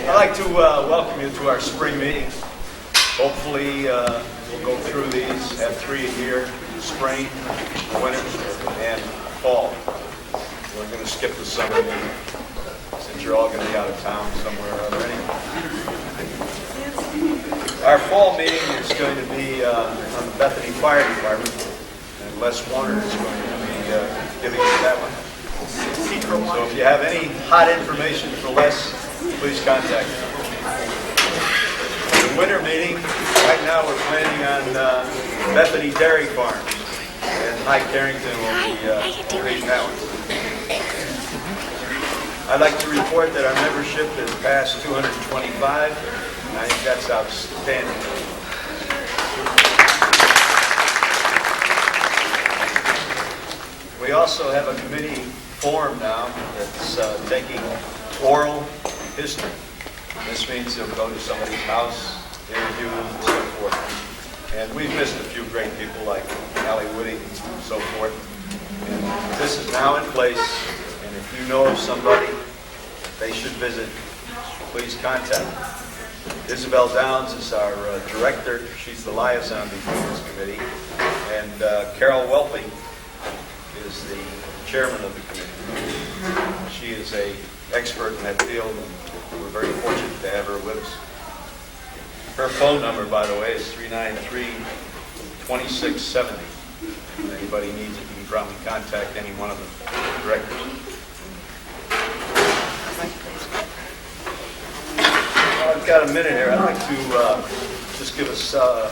I'd like to welcome you to our spring meeting. Hopefully, we'll go through these, have 3 a year, spring, winter, and fall. We're going to skip the summer meeting, since you're all going to be out of town somewhere or other anyway. Our fall meeting is going to be on the Bethany Fire Department, and Les Warner is going to be giving us that one. So if you have any hot information for Les, please contact me. The winter meeting, right now we're planning on Bethany Dairy Farm, and High Carrington will be reading that one. I'd like to report that our membership has passed 225, and I think that's outstanding. We also have a committee formed now that's taking oral history. This means they'll go to somebody's house, interview them, and so forth. And we've missed a few great people like Allie Woody and so forth. And this is now in place, and if you know of somebody they should visit, please contact them. Isabel Downs is our director. She's the liaison between this committee. And Carol Welpe is the chairman of the committee. She is an expert in that field, and we're very fortunate to have her with us. Her phone number, by the way, is 393-2670. If anybody needs it, you can probably contact any one of the directors. I've got a minute here. I'd like to just give us a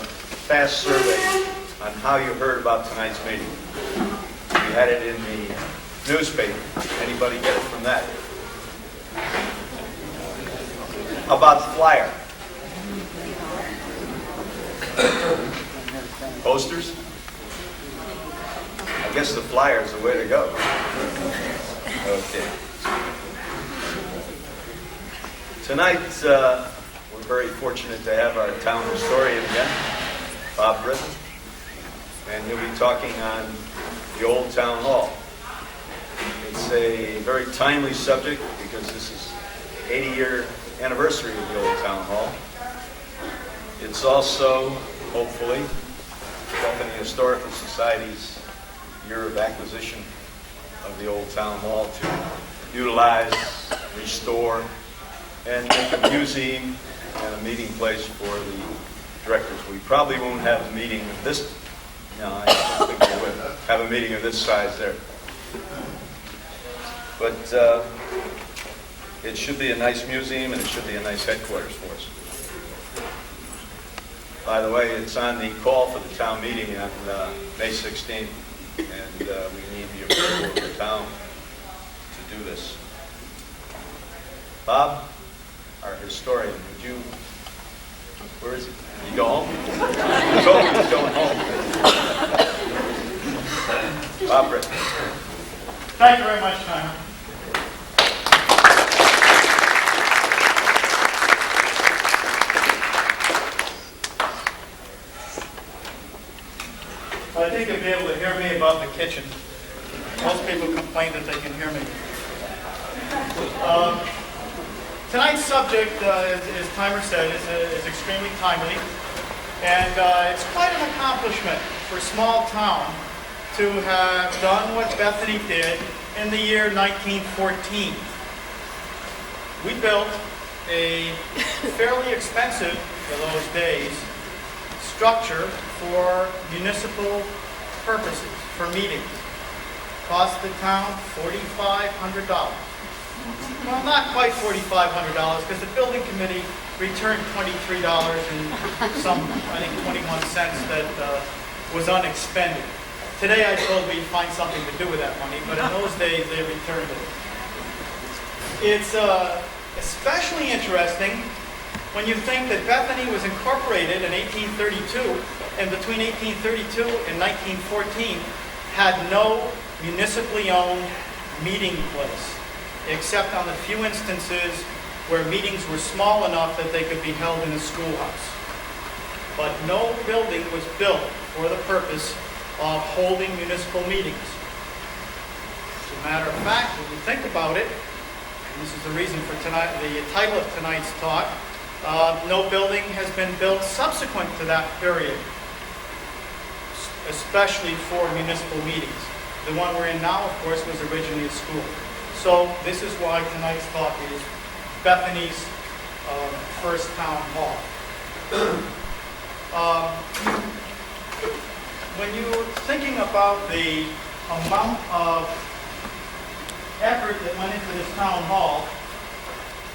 fast survey on how you heard about tonight's meeting. We had it in the newspaper. Anybody get it from that? How about the flyer? Posters? I guess the flyer is the way to go. Okay. Tonight, we're very fortunate to have our town historian again, Bob Brinton, and he'll be talking on the Old Town Hall. It's a very timely subject because this is 80-year anniversary of the Old Town Hall. It's also, hopefully, Bethany Historical Society's year of acquisition of the Old Town Hall to utilize, restore, and make a museum and a meeting place for the directors. We probably won't have a meeting of this. No, I don't think we would have a meeting of this size there. But it should be a nice museum, and it should be a nice headquarters for us. By the way, it's on the call for the town meeting on May 16th, and we need the approval of the town to do this. Bob, our historian, would you, where is he? Did he go home? He told me he was going home. Bob Brinton. Thank you very much, Timer. I think you'll be able to hear me above the kitchen. Most people complain that they can hear me. Tonight's subject, as Timer said, is extremely timely, and it's quite an accomplishment for a small town to have done what Bethany did in the year 1914. We built a fairly expensive, for those days, structure for municipal purposes, for meetings. Cost the town $4,500. Well, not quite $4,500, because the building committee returned $23 and some, I think, 21 cents that was unexpended. Today I told we'd find something to do with that money, but in those days they returned it. It's especially interesting when you think that Bethany was incorporated in 1832, and between 1832 and 1914 had no municipally owned meeting place, except on the few instances where meetings were small enough that they could be held in a schoolhouse. But no building was built for the purpose of holding municipal meetings. As a matter of fact, when you think about it, This is the reason for tonight, the title of tonight's talk. No building has been built subsequent to that period, especially for municipal meetings. The one we're in now, of course, was originally a school. So this is why tonight's talk is Bethany's first town hall. When you're thinking about the amount of effort that went into this town hall,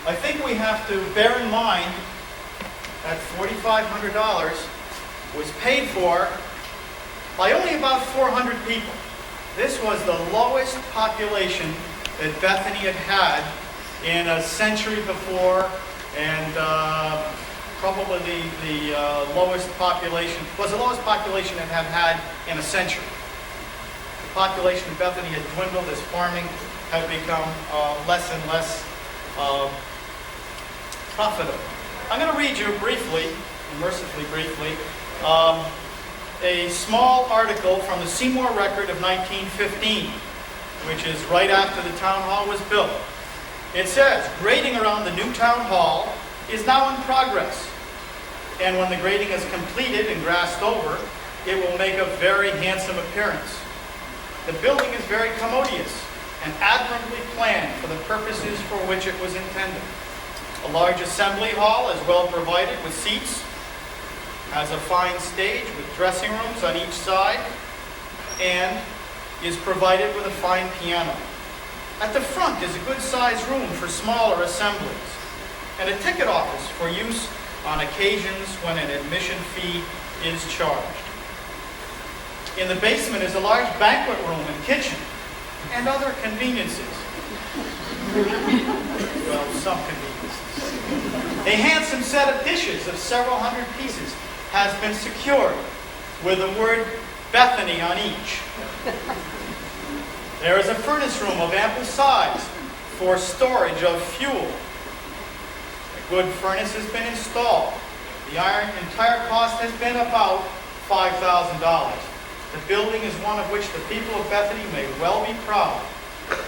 I think we have to bear in mind that $4,500 was paid for by only about 400 people. This was the lowest population that Bethany had had in a century before, and probably the lowest population, was the lowest population it had had in a century. The population of Bethany had dwindled as farming had become less and less profitable. I'm going to read you briefly, mercifully briefly, a small article from the Seymour Record of 1915, which is right after the town hall was built. It says, grading around the new town hall is now in progress, and when the grading is completed and grassed over, it will make a very handsome appearance. The building is very commodious and admirably planned for the purposes for which it was intended. A large assembly hall is well provided with seats, has a fine stage with dressing rooms on each side, and is provided with a fine piano. At the front is a good-sized room for smaller assemblies, and a ticket office for use on occasions when an admission fee is charged. In the basement is a large banquet room and kitchen, and other conveniences. Well, some conveniences. A handsome set of dishes of several hundred pieces has been secured with the word Bethany on each. There is a furnace room of ample size for storage of fuel. A good furnace has been installed. The entire cost has been about $5,000. The building is one of which the people of Bethany may well be proud,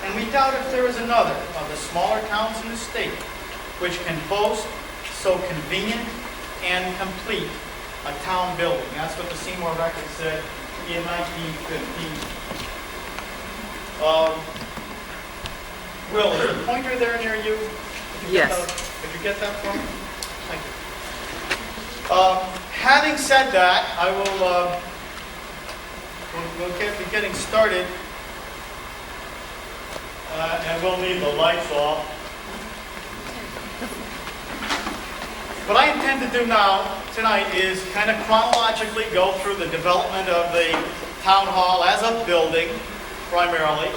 and we doubt if there is another of the smaller towns in the state which can boast so convenient and complete a town building. That's what the Seymour Record said in 1915. Will, is the pointer there near you? Yes. Could you get that for me? Thank you. Having said that, I will we'll get to getting started, and we'll leave the lights off. What I intend to do now, tonight, is kind of chronologically go through the development of the town hall as a building, primarily.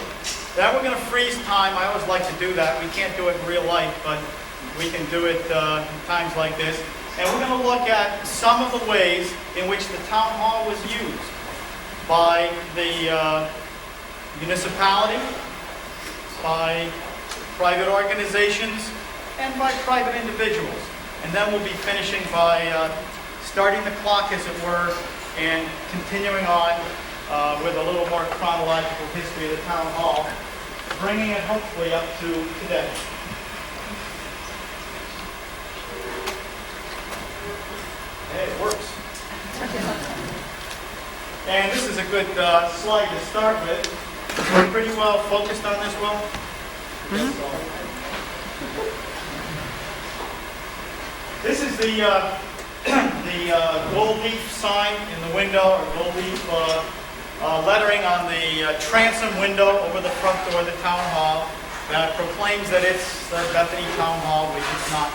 Then we're going to freeze time. I always like to do that. We can't do it in real life, but we can do it in times like this. And we're going to look at some of the ways in which the town hall was used by the municipality, by private organizations, and by private individuals. And then we'll be finishing by starting the clock, as it were, and continuing on with a little more chronological history of the town hall, bringing it hopefully up to today. Hey, it works. And this is a good slide to start with. We're pretty well focused on this, Will? This is the gold leaf sign in the window, or gold leaf lettering on the transom window over the front door of the town hall that proclaims that it's the Bethany Town Hall, which it's not.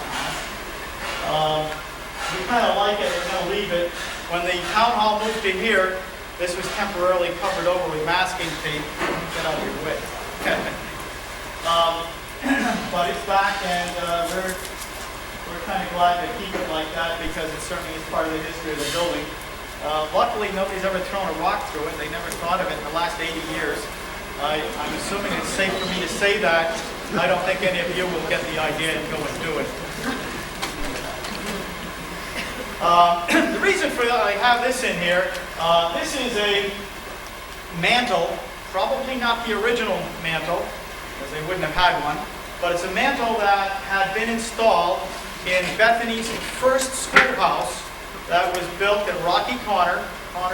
We kind of like it. We're going to leave it. When the town hall moved to here, this was temporarily covered over with masking tape. Get out of your way. Okay. But it's back, and we're kind of glad to keep it like that because it certainly is part of the history of the building. Luckily, nobody's ever thrown a rock through it. They never thought of it in the last 80 years. I'm assuming it's safe for me to say that. I don't think any of you will get the idea and go and do it. The reason for that I have this in here, this is a mantle, probably not the original mantle, because they wouldn't have had one. but it's a mantle that had been installed in Bethany's first schoolhouse that was built at Rocky Corner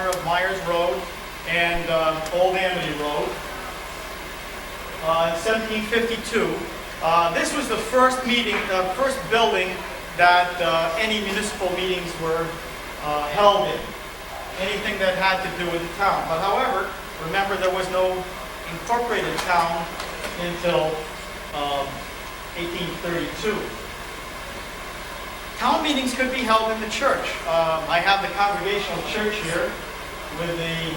of Myers Road and Old Amity Road in 1752. This was the first building that any municipal meetings were held in. Anything that had to do with the town. But however, remember there was no incorporated town until 1832. Town meetings could be held in the church. I have the Congregational Church here with the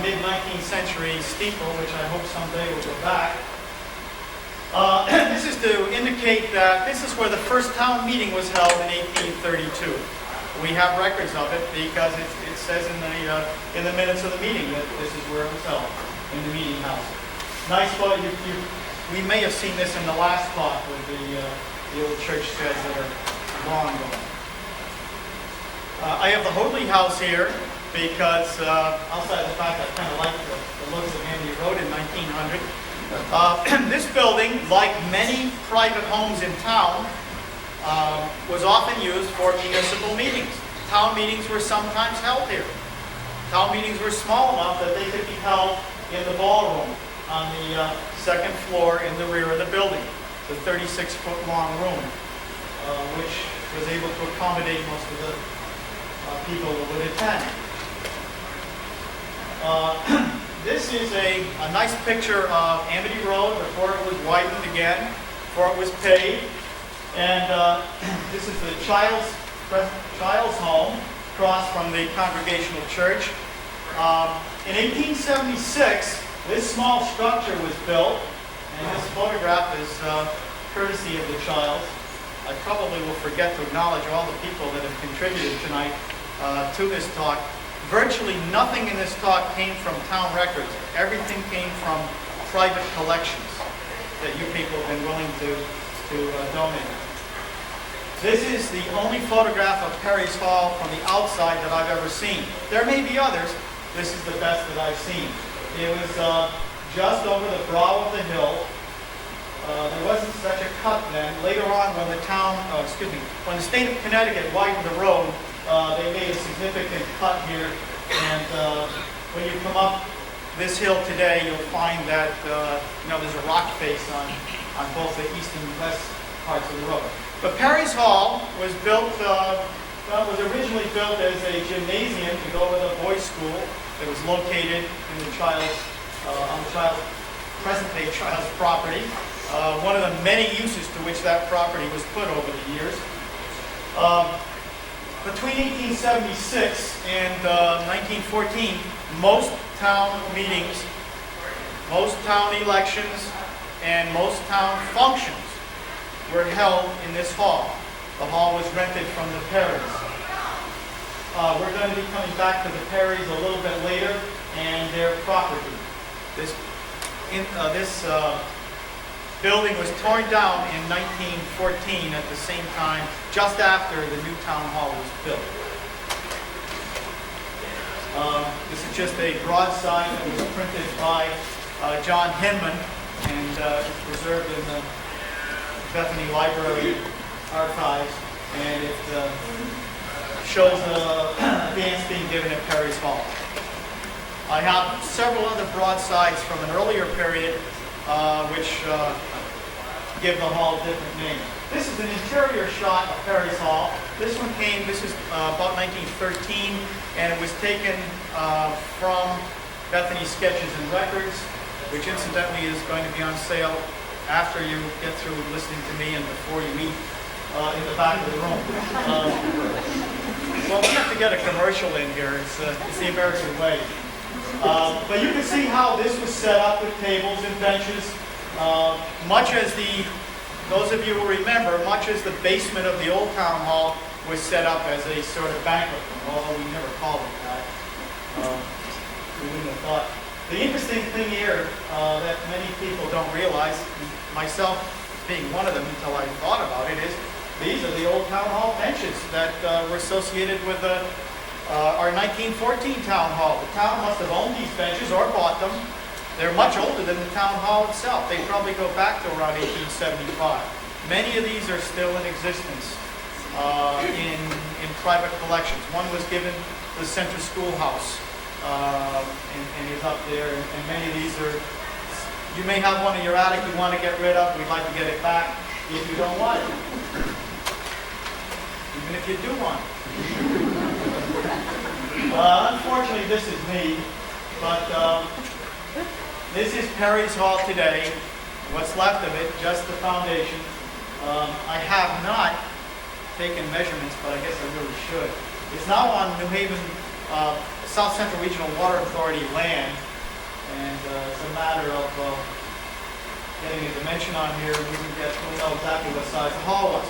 mid-19th century steeple, which I hope someday will go back. This is to indicate that this is where the first town meeting was held in 1832. We have records of it because it says in the minutes of the meeting that this is where it was held, in the meeting house. Nice photo. We may have seen this in the last talk with the old church sheds that are long gone. I have the Hoadley House here because outside the fact I kind of like the looks of Amity Road in 1900. This building, like many private homes in town, was often used for municipal meetings. Town meetings were sometimes held here. Town meetings were small enough that they could be held in the ballroom on the second floor in the rear of the building, the 36-foot long room, which was able to accommodate most of the people who would attend. This is a nice picture of Amity Road before it was widened again, before it was paved. And this is the child's home across from the Congregational Church. In 1876, this small structure was built, and this photograph is courtesy of the Childs. I probably will forget to acknowledge all the people that have contributed tonight to this talk. Virtually nothing in this talk came from town records. Everything came from private collections that you people have been willing to donate. This is the only photograph of Perry's Hall from the outside that I've ever seen. There may be others. This is the best that I've seen. It was just over the brow of the hill. There wasn't such a cut then. Later on, when when the state of Connecticut widened the road, they made a significant cut here. And when you come up this hill today, you'll find that there's a rock face on both the east and west parts of the road. But Perry's Hall was built, was originally built as a gymnasium to go with a boys' school. It was located in the on the present-day child's property. One of the many uses to which that property was put over the years. Between 1876 and 1914, most town meetings, most town elections, and most town functions were held in this hall. The hall was rented from the Perrys. We're going to be coming back to the Perrys a little bit later and their property. This building was torn down in 1914 at the same time, just after the new town hall was built. This is just a broadside that was printed by John Hinman and is preserved in the Bethany Library archives, and it shows a dance being given at Perry's Hall. I have several other broadsides from an earlier period which give the hall different names. This is an interior shot of Perry's Hall. This is about 1913, and it was taken from Bethany Sketches and Records, which incidentally is going to be on sale after you get through listening to me and before you eat in the back of the room. Well, we have to get a commercial in here. It's the American way. But you can see how this was set up with tables and benches. Much as those of you who remember, much as the basement of the old town hall was set up as a sort of banquet room, although we never called it that. We wouldn't have thought. The interesting thing here that many people don't realize, myself being one of them until I thought about it, is these are the old town hall benches that were associated with our 1914 town hall. The town must have owned these benches or bought them, They're much older than the town hall itself. They probably go back to around 1875. Many of these are still in existence in private collections. One was given to the Center Schoolhouse and is up there. And many of these are, you may have one in your attic you want to get rid of. We'd like to get it back if you don't want it. Even if you do want it. Unfortunately, this is me, but this is Perry's Hall today. What's left of it, just the foundation. I have not taken measurements, but I guess I really should. It's now on New Haven, South Central Regional Water Authority land, and it's a matter of getting a dimension on here. We'll know exactly what size the hall was.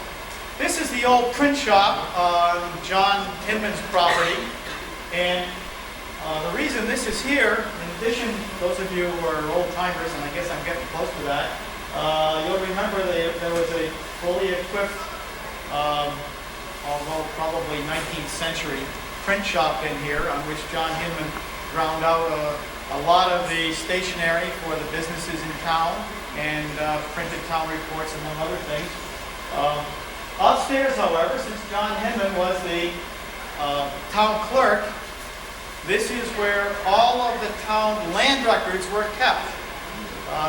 This is the old print shop on John Hinman's property, and the reason this is here, in addition, those of you who are old timers, and I guess I'm getting close to that, you'll remember there was a fully equipped, although probably 19th century, print shop in here on which John Hinman ground out a lot of the stationery for the businesses in town and printed town reports among other things. Upstairs, however, since John Hinman was the town clerk, this is where all of the town land records were kept.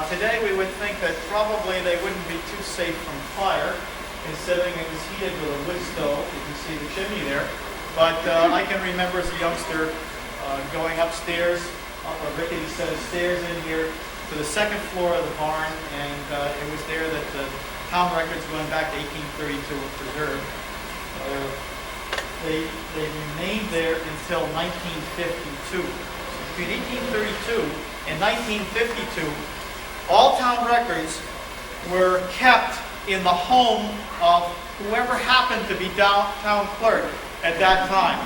Today we would think that probably they wouldn't be too safe from fire, considering it was heated with a wood stove. You can see the chimney there. But I can remember as a youngster going upstairs, up a rickety set of stairs in here, to the second floor of the barn, and it was there that the town records going back to 1832 were preserved. They remained there until 1952. So between 1832 and 1952, all town records were kept in the home of whoever happened to be town clerk at that time.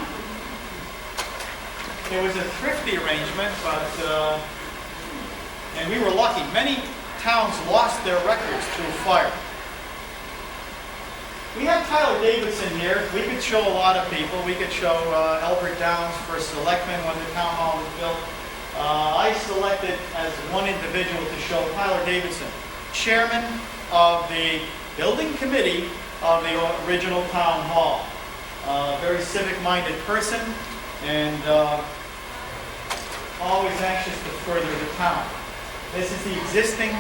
It was a thrifty arrangement, but and we were lucky. Many towns lost their records through fire. We have Tyler Davidson here. We could show a lot of people. We could show Albert Downs for selectmen when the town hall was built. I selected as one individual to show Tyler Davidson, chairman of the building committee of the original town hall. Very civic-minded person and always anxious to further the town. This is the existing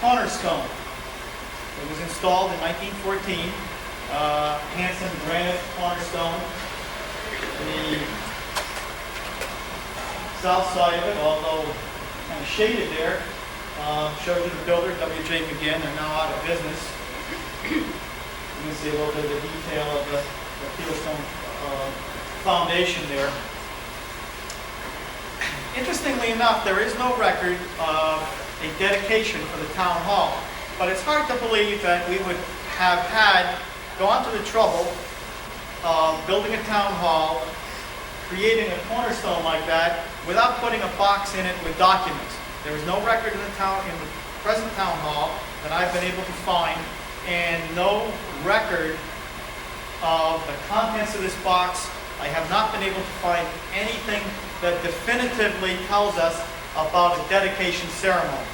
cornerstone. It was installed in 1914. Handsome granite cornerstone. The south side of it, although kind of shaded there, shows you the builder, W.J. McGinn. They're now out of business. You can see a little bit of the detail of the fieldstone foundation there. Interestingly enough, there is no record of a dedication for the town hall, but it's hard to believe that we would have gone to the trouble of building a town hall, creating a cornerstone like that, without putting a box in it with documents. There is no record in the present town hall that I've been able to find, and no record of the contents of this box. I have not been able to find anything that definitively tells us about a dedication ceremony.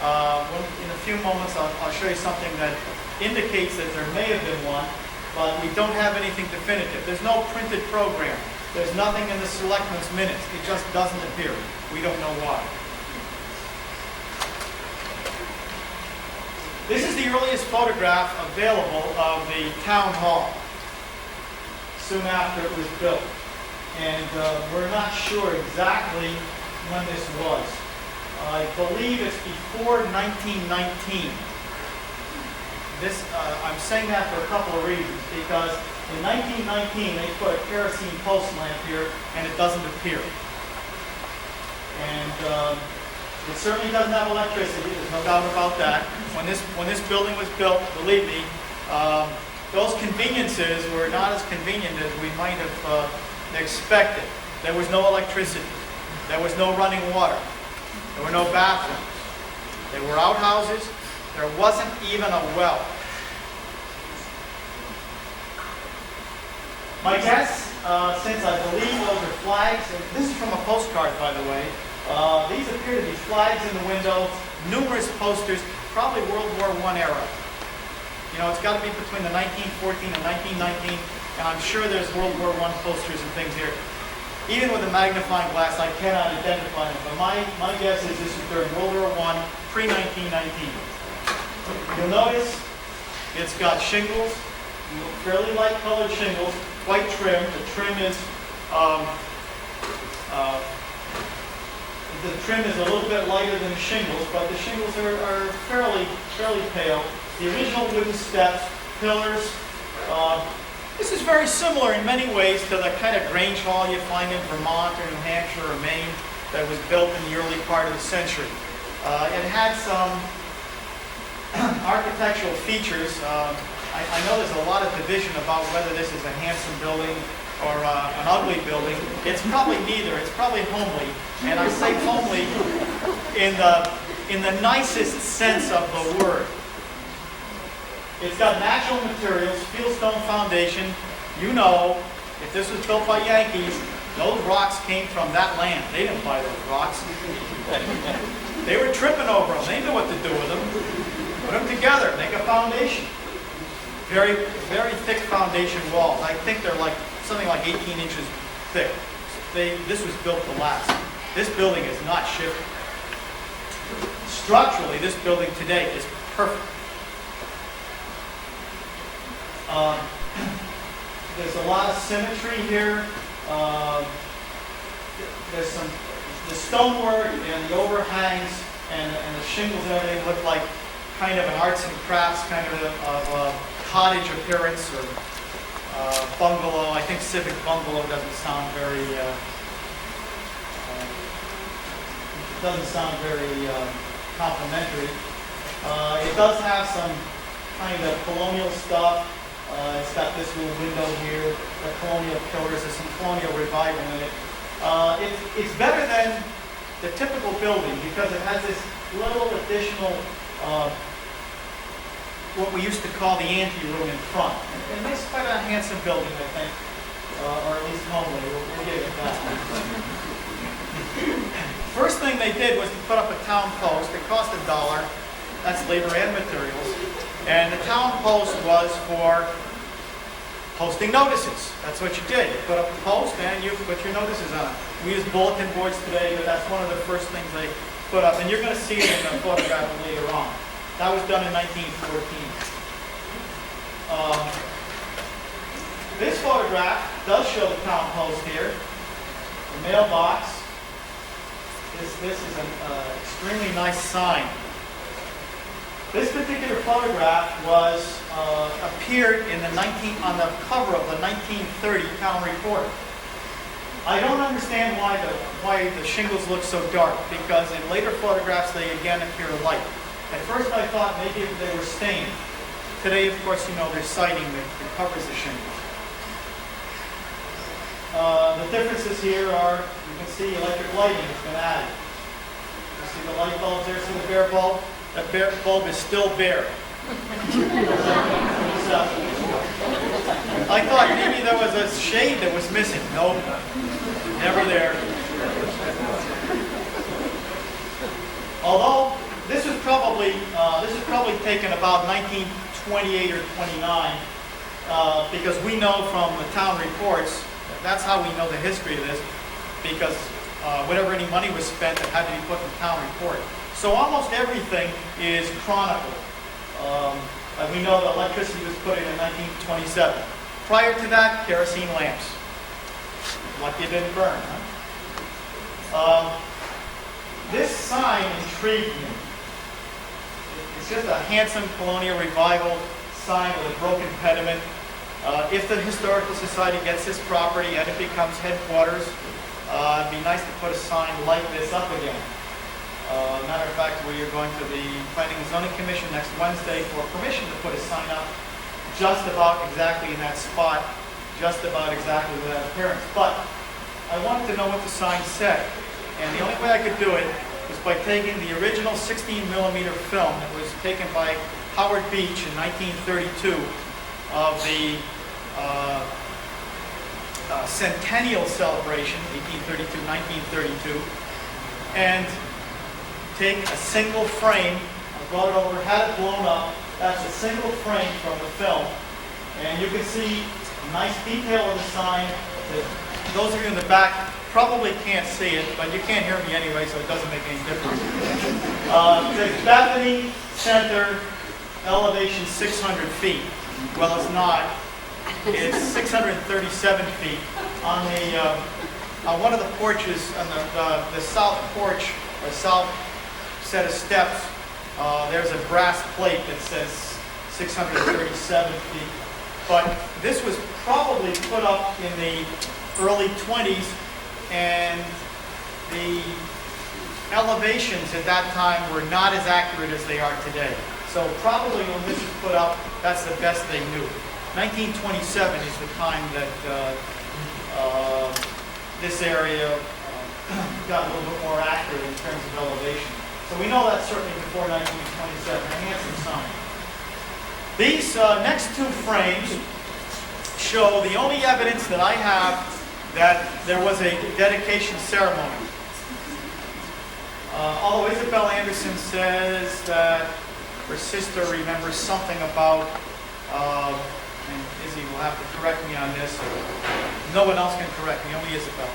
In a few moments, I'll show you something that indicates that there may have been one, but we don't have anything definitive. There's no printed program. There's nothing in the selectmen's minutes. It just doesn't appear. We don't know why. This is the earliest photograph available of the town hall soon after it was built. And we're not sure exactly when this was. I believe it's before 1919. I'm saying that for a couple of reasons, because in 1919 they put a kerosene post lamp here and it doesn't appear. And it certainly doesn't have electricity, there's no doubt about that. When this building was built, believe me, those conveniences were not as convenient as we might have expected. There was no electricity. There was no running water. There were no bathrooms. There were outhouses. There wasn't even a well. My guess, since I believe those are flags, and this is from a postcard, by the way, These appear to be flags in the window, numerous posters, probably World War I era. You know, it's got to be between the 1914 and 1919, and I'm sure there's World War I posters and things here. Even with a magnifying glass, I cannot identify them, but my guess is this is during World War I, pre-1919. You'll notice it's got shingles, fairly light colored shingles, white trim. The trim is a little bit lighter than the shingles, but the shingles are fairly pale. The original wooden steps, pillars. This is very similar in many ways to the kind of Grange Hall you find in Vermont or New Hampshire or Maine that was built in the early part of the century. It had some architectural features. I know there's a lot of division about whether this is a handsome building or an ugly building. It's probably neither. It's probably homely. And I say homely in the nicest sense of the word. It's got natural materials, fieldstone foundation. You know, if this was built by Yankees, those rocks came from that land. They didn't buy those rocks. They were tripping over them. They knew what to do with them. Put them together, make a foundation. Very, very thick foundation walls. I think they're like something like 18 inches thick. This was built to last. This building is not shifted. Structurally, this building today is perfect. There's a lot of symmetry here. There's the stonework and the overhangs and the shingles and everything look like kind of an arts and crafts kind of a cottage appearance or bungalow. I think civic bungalow doesn't sound very complimentary. It does have some kind of colonial stuff. It's got this little window here, the colonial pillars. There's some colonial revival in it. It's better than the typical building because it has this little additional, what we used to call the ante-room in front. And it makes quite a handsome building, I think, or at least homely. We'll give it that. First thing they did was to put up a town post. It cost $1. That's labor and materials. And the town post was for posting notices. That's what you did. You put up a post and you put your notices on it. We use bulletin boards today, but that's one of the first things they put up. And you're going to see it in the photograph later on. That was done in 1914. This photograph does show the town post here. The mailbox. This is an extremely nice sign. This particular photograph appeared on the cover of the 1930 Town Reporter. I don't understand why the shingles look so dark, because in later photographs they again appear light. At first I thought maybe they were stained. Today, of course, you know, there's siding that covers the shingles. The differences here are, you can see electric lighting has been added. You see the light bulbs there, see the bare bulb? That bare bulb is still bare. I thought maybe there was a shade that was missing. Nope, never there. Although this was probably taken about 1928 or 29, because we know from the town reports, that's how we know the history of this, because whatever any money was spent, it had to be put in the town report. So almost everything is chronicled. We know that electricity was put in 1927. Prior to that, kerosene lamps. Lucky it didn't burn, huh? This sign intrigued me. It's just a handsome colonial revival sign with a broken pediment. If the Historical Society gets this property and it becomes headquarters, it'd be nice to put a sign like this up again. Matter of fact, we are going to the Planning and Zoning Commission next Wednesday for permission to put a sign up just about exactly in that spot, just about exactly with that appearance. But I wanted to know what the sign said. And the only way I could do it was by taking the original 16 millimeter film that was taken by Howard Beach in 1932 of the centennial celebration, 1832-1932. and take a single frame. I brought it over, had it blown up. That's a single frame from the film. And you can see a nice detail of the sign. Those of you in the back probably can't see it, but you can't hear me anyway, so it doesn't make any difference. It says Bethany Center, elevation 600 feet. Well, it's not. It's 637 feet. On one of the porches, on the south porch, or south set of steps, there's a brass plate that says 637 feet. But this was probably put up in the early 20s, and the elevations at that time were not as accurate as they are today. So probably when this was put up, that's the best they knew. 1927 is the time that this area got a little bit more accurate in terms of elevation. So we know that's certainly before 1927, a handsome sign. These next two frames show the only evidence that I have that there was a dedication ceremony. Although Isabel Anderson says that her sister remembers something about, and Izzy will have to correct me on this, no one else can correct me, only Isabel,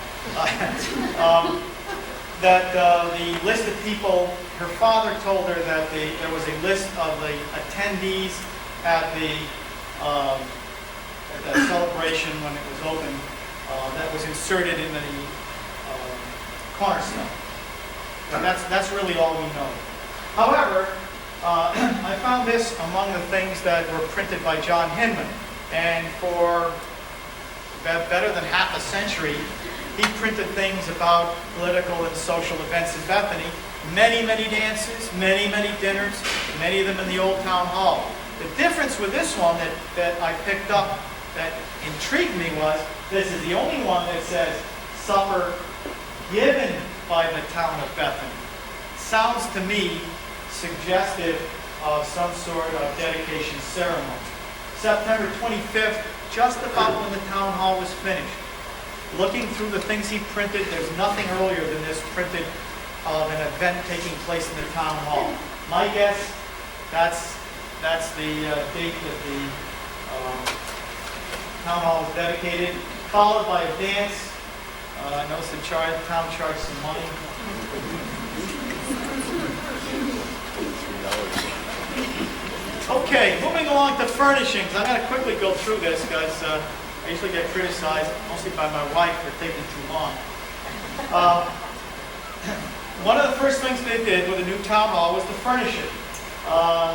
that the list of people, her father told her that there was a list of the attendees at that celebration when it was open that was inserted in the cornerstone. And that's really all we know. However, I found this among the things that were printed by John Hinman. And for better than half a century, he printed things about political and social events in Bethany. Many, many dances, many, many dinners, many of them in the Old Town Hall. The difference with this one that I picked up that intrigued me was, this is the only one that says, supper given by the town of Bethany. Sounds to me suggestive of some sort of dedication ceremony. September 25th, just about when the town hall was finished. Looking through the things he printed, there's nothing earlier than this printed of an event taking place in the town hall. My guess, that's the date that the town hall was dedicated, followed by a dance. I noticed the town charged some money. Okay, moving along to furnishings. I'm going to quickly go through this because I usually get criticized, mostly by my wife, for taking too long. One of the first things they did with the new town hall was to furnish it.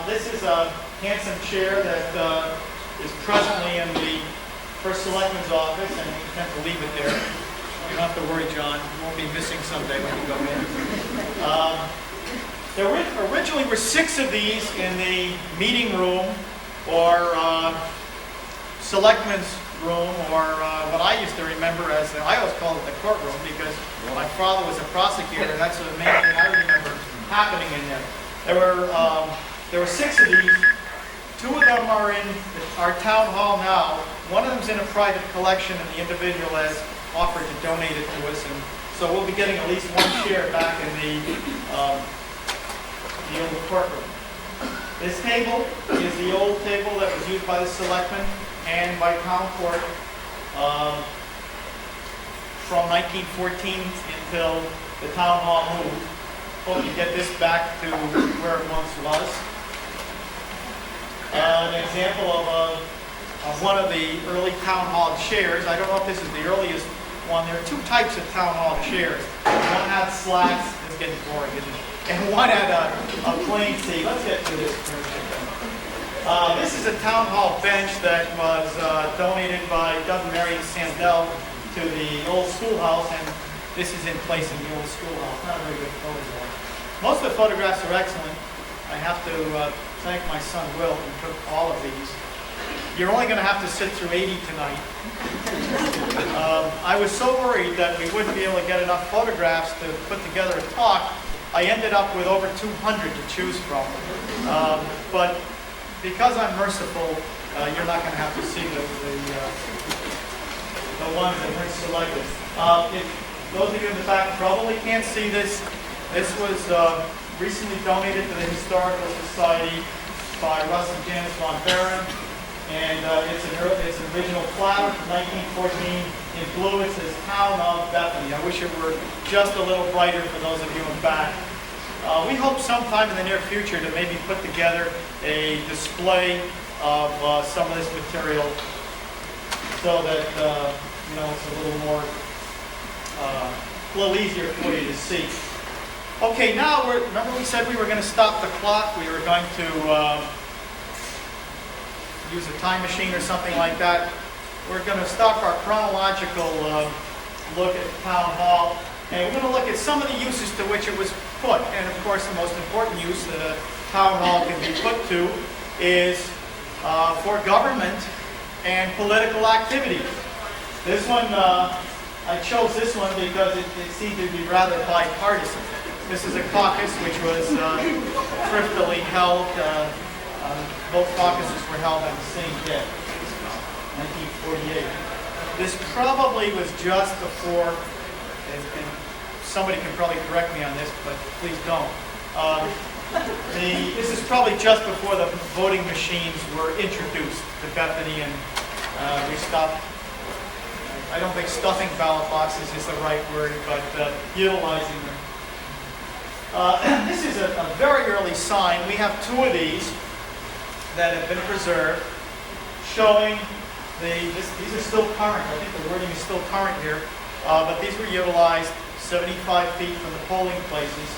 This is a handsome chair that is presently in the First Selectman's office, and we intend to leave it there. You don't have to worry, John. You won't be missing someday when you go in. There originally were 6 of these in the meeting room, or selectman's room, or what I used to remember as, I always called it the courtroom, because my father was a prosecutor, and that's the main thing I remember happening in there. There were 6 of these. 2 of them are in our town hall now. One of them's in a private collection, and the individual has offered to donate it to us, and so we'll be getting at least 1 chair back in the old courtroom. This table is the old table that was used by the selectmen and by town court from 1914 until the town hall moved. Hope you get this back to where it once was. An example of one of the early town hall chairs. I don't know if this is the earliest one. There are 2 types of town hall chairs. One had slats. It's getting boring, isn't it? And one had a plain seat. Let's get to this furniture thing. This is a town hall bench that was donated by Doug and Marion Sandell to the old schoolhouse, and this is in place in the old schoolhouse. Not a very good photograph. Most of the photographs are excellent. I have to thank my son Will, who took all of these. You're only going to have to sit through 80 tonight. I was so worried that we wouldn't be able to get enough photographs to put together a talk. I ended up with over 200 to choose from. But because I'm merciful, you're not going to have to see the ones that weren't selected. If those of you in the back probably can't see this, This was recently donated to the Historical Society by Russ and Janice von Baron. And it's an original plaque from 1914. In blue it says Town of Bethany. I wish it were just a little brighter for those of you in back. We hope sometime in the near future to maybe put together a display of some of this material so that it's a little more, a little easier for you to see. Okay, now remember we said we were going to stop the clock. We were going to use a time machine or something like that. We're going to stop our chronological look at Town Hall, and we're going to look at some of the uses to which it was put. And of course, the most important use that a Town Hall can be put to is for government and political activity. This one, I chose this one because it seemed to be rather bipartisan. This is a caucus which was thriftily held. Both caucuses were held on the same day, 1948. This probably was just before, and somebody can probably correct me on this, but please don't. This is probably just before the voting machines were introduced to Bethany, and we stopped. I don't think stuffing ballot boxes is the right word, but utilizing them. This is a very early sign. We have two of these that have been preserved, showing these are still current. I think the wording is still current here, but these were utilized 75 feet from the polling places.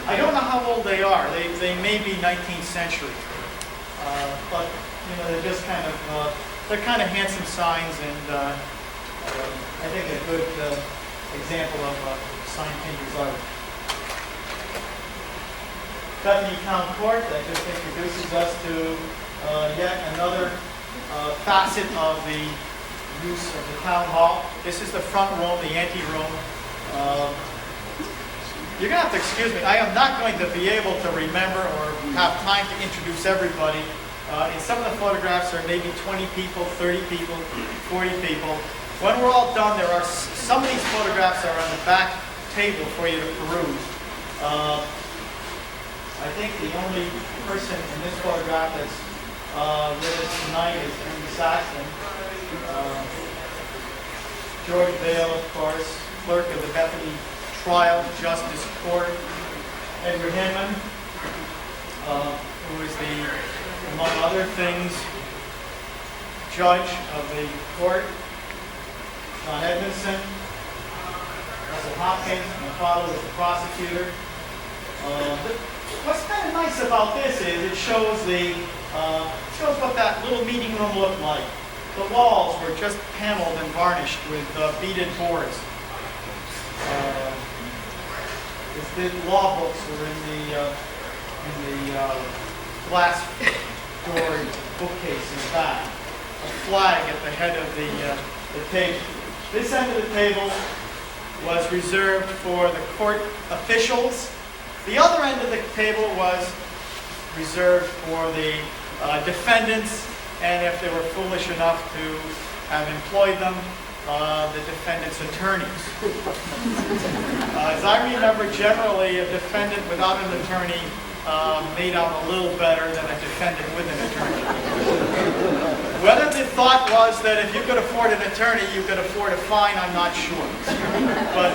I don't know how old they are. They may be 19th century, but they're just kind of handsome signs, and I think a good example of sign painter's art. Bethany Town Court, that just introduces us to yet another facet of the use of the town hall. This is the front room, the ante-room. You're going to have to excuse me. I am not going to be able to remember or have time to introduce everybody. In some of the photographs there are maybe 20 people, 30 people, 40 people. When we're all done, there are some of these photographs are on the back table for you to peruse. I think the only person in this photograph that's with us tonight is Henry Saxton. George Vail, of course, clerk of the Bethany Trial Justice Court. Edward Hinman, who is among other things, judge of the court. John Edmondson, Russell Hopkins, my father was the prosecutor. What's kind of nice about this is it shows what that little meeting room looked like. The walls were just paneled and varnished with beaded boards. The law books were in the glass door bookcase in the back. A flag at the head of the table. This end of the table was reserved for the court officials. The other end of the table was reserved for the defendants, and if they were foolish enough to have employed them, the defendant's attorneys. As I remember, generally, a defendant without an attorney made out a little better than a defendant with an attorney. Whether the thought was that if you could afford an attorney, you could afford a fine, I'm not sure. But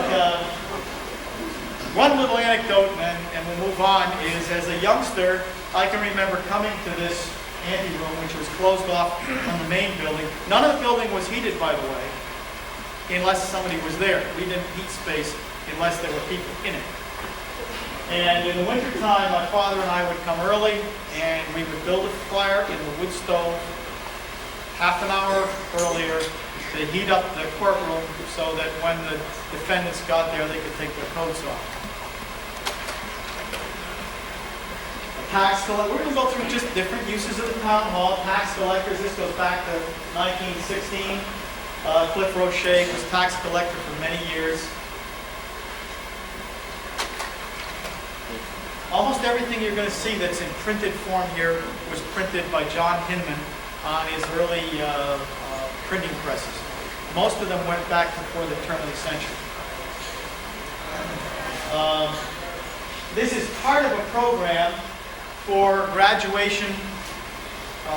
one little anecdote, and we'll move on, is as a youngster, I can remember coming to this anteroom, which was closed off from the main building. None of the building was heated, by the way, unless somebody was there. We didn't heat space unless there were people in it. And in the wintertime, my father and I would come early, and we would build a fire in the wood stove half an hour earlier to heat up the courtroom so that when the defendants got there, they could take their coats off. Tax collector. We're going to go through just different uses of the town hall. Tax collectors. This goes back to 1916. Cliff Roche was tax collector for many years. Almost everything you're going to see that's in printed form here was printed by John Hinman on his early printing presses. Most of them went back before the turn of the century. This is part of a program for graduation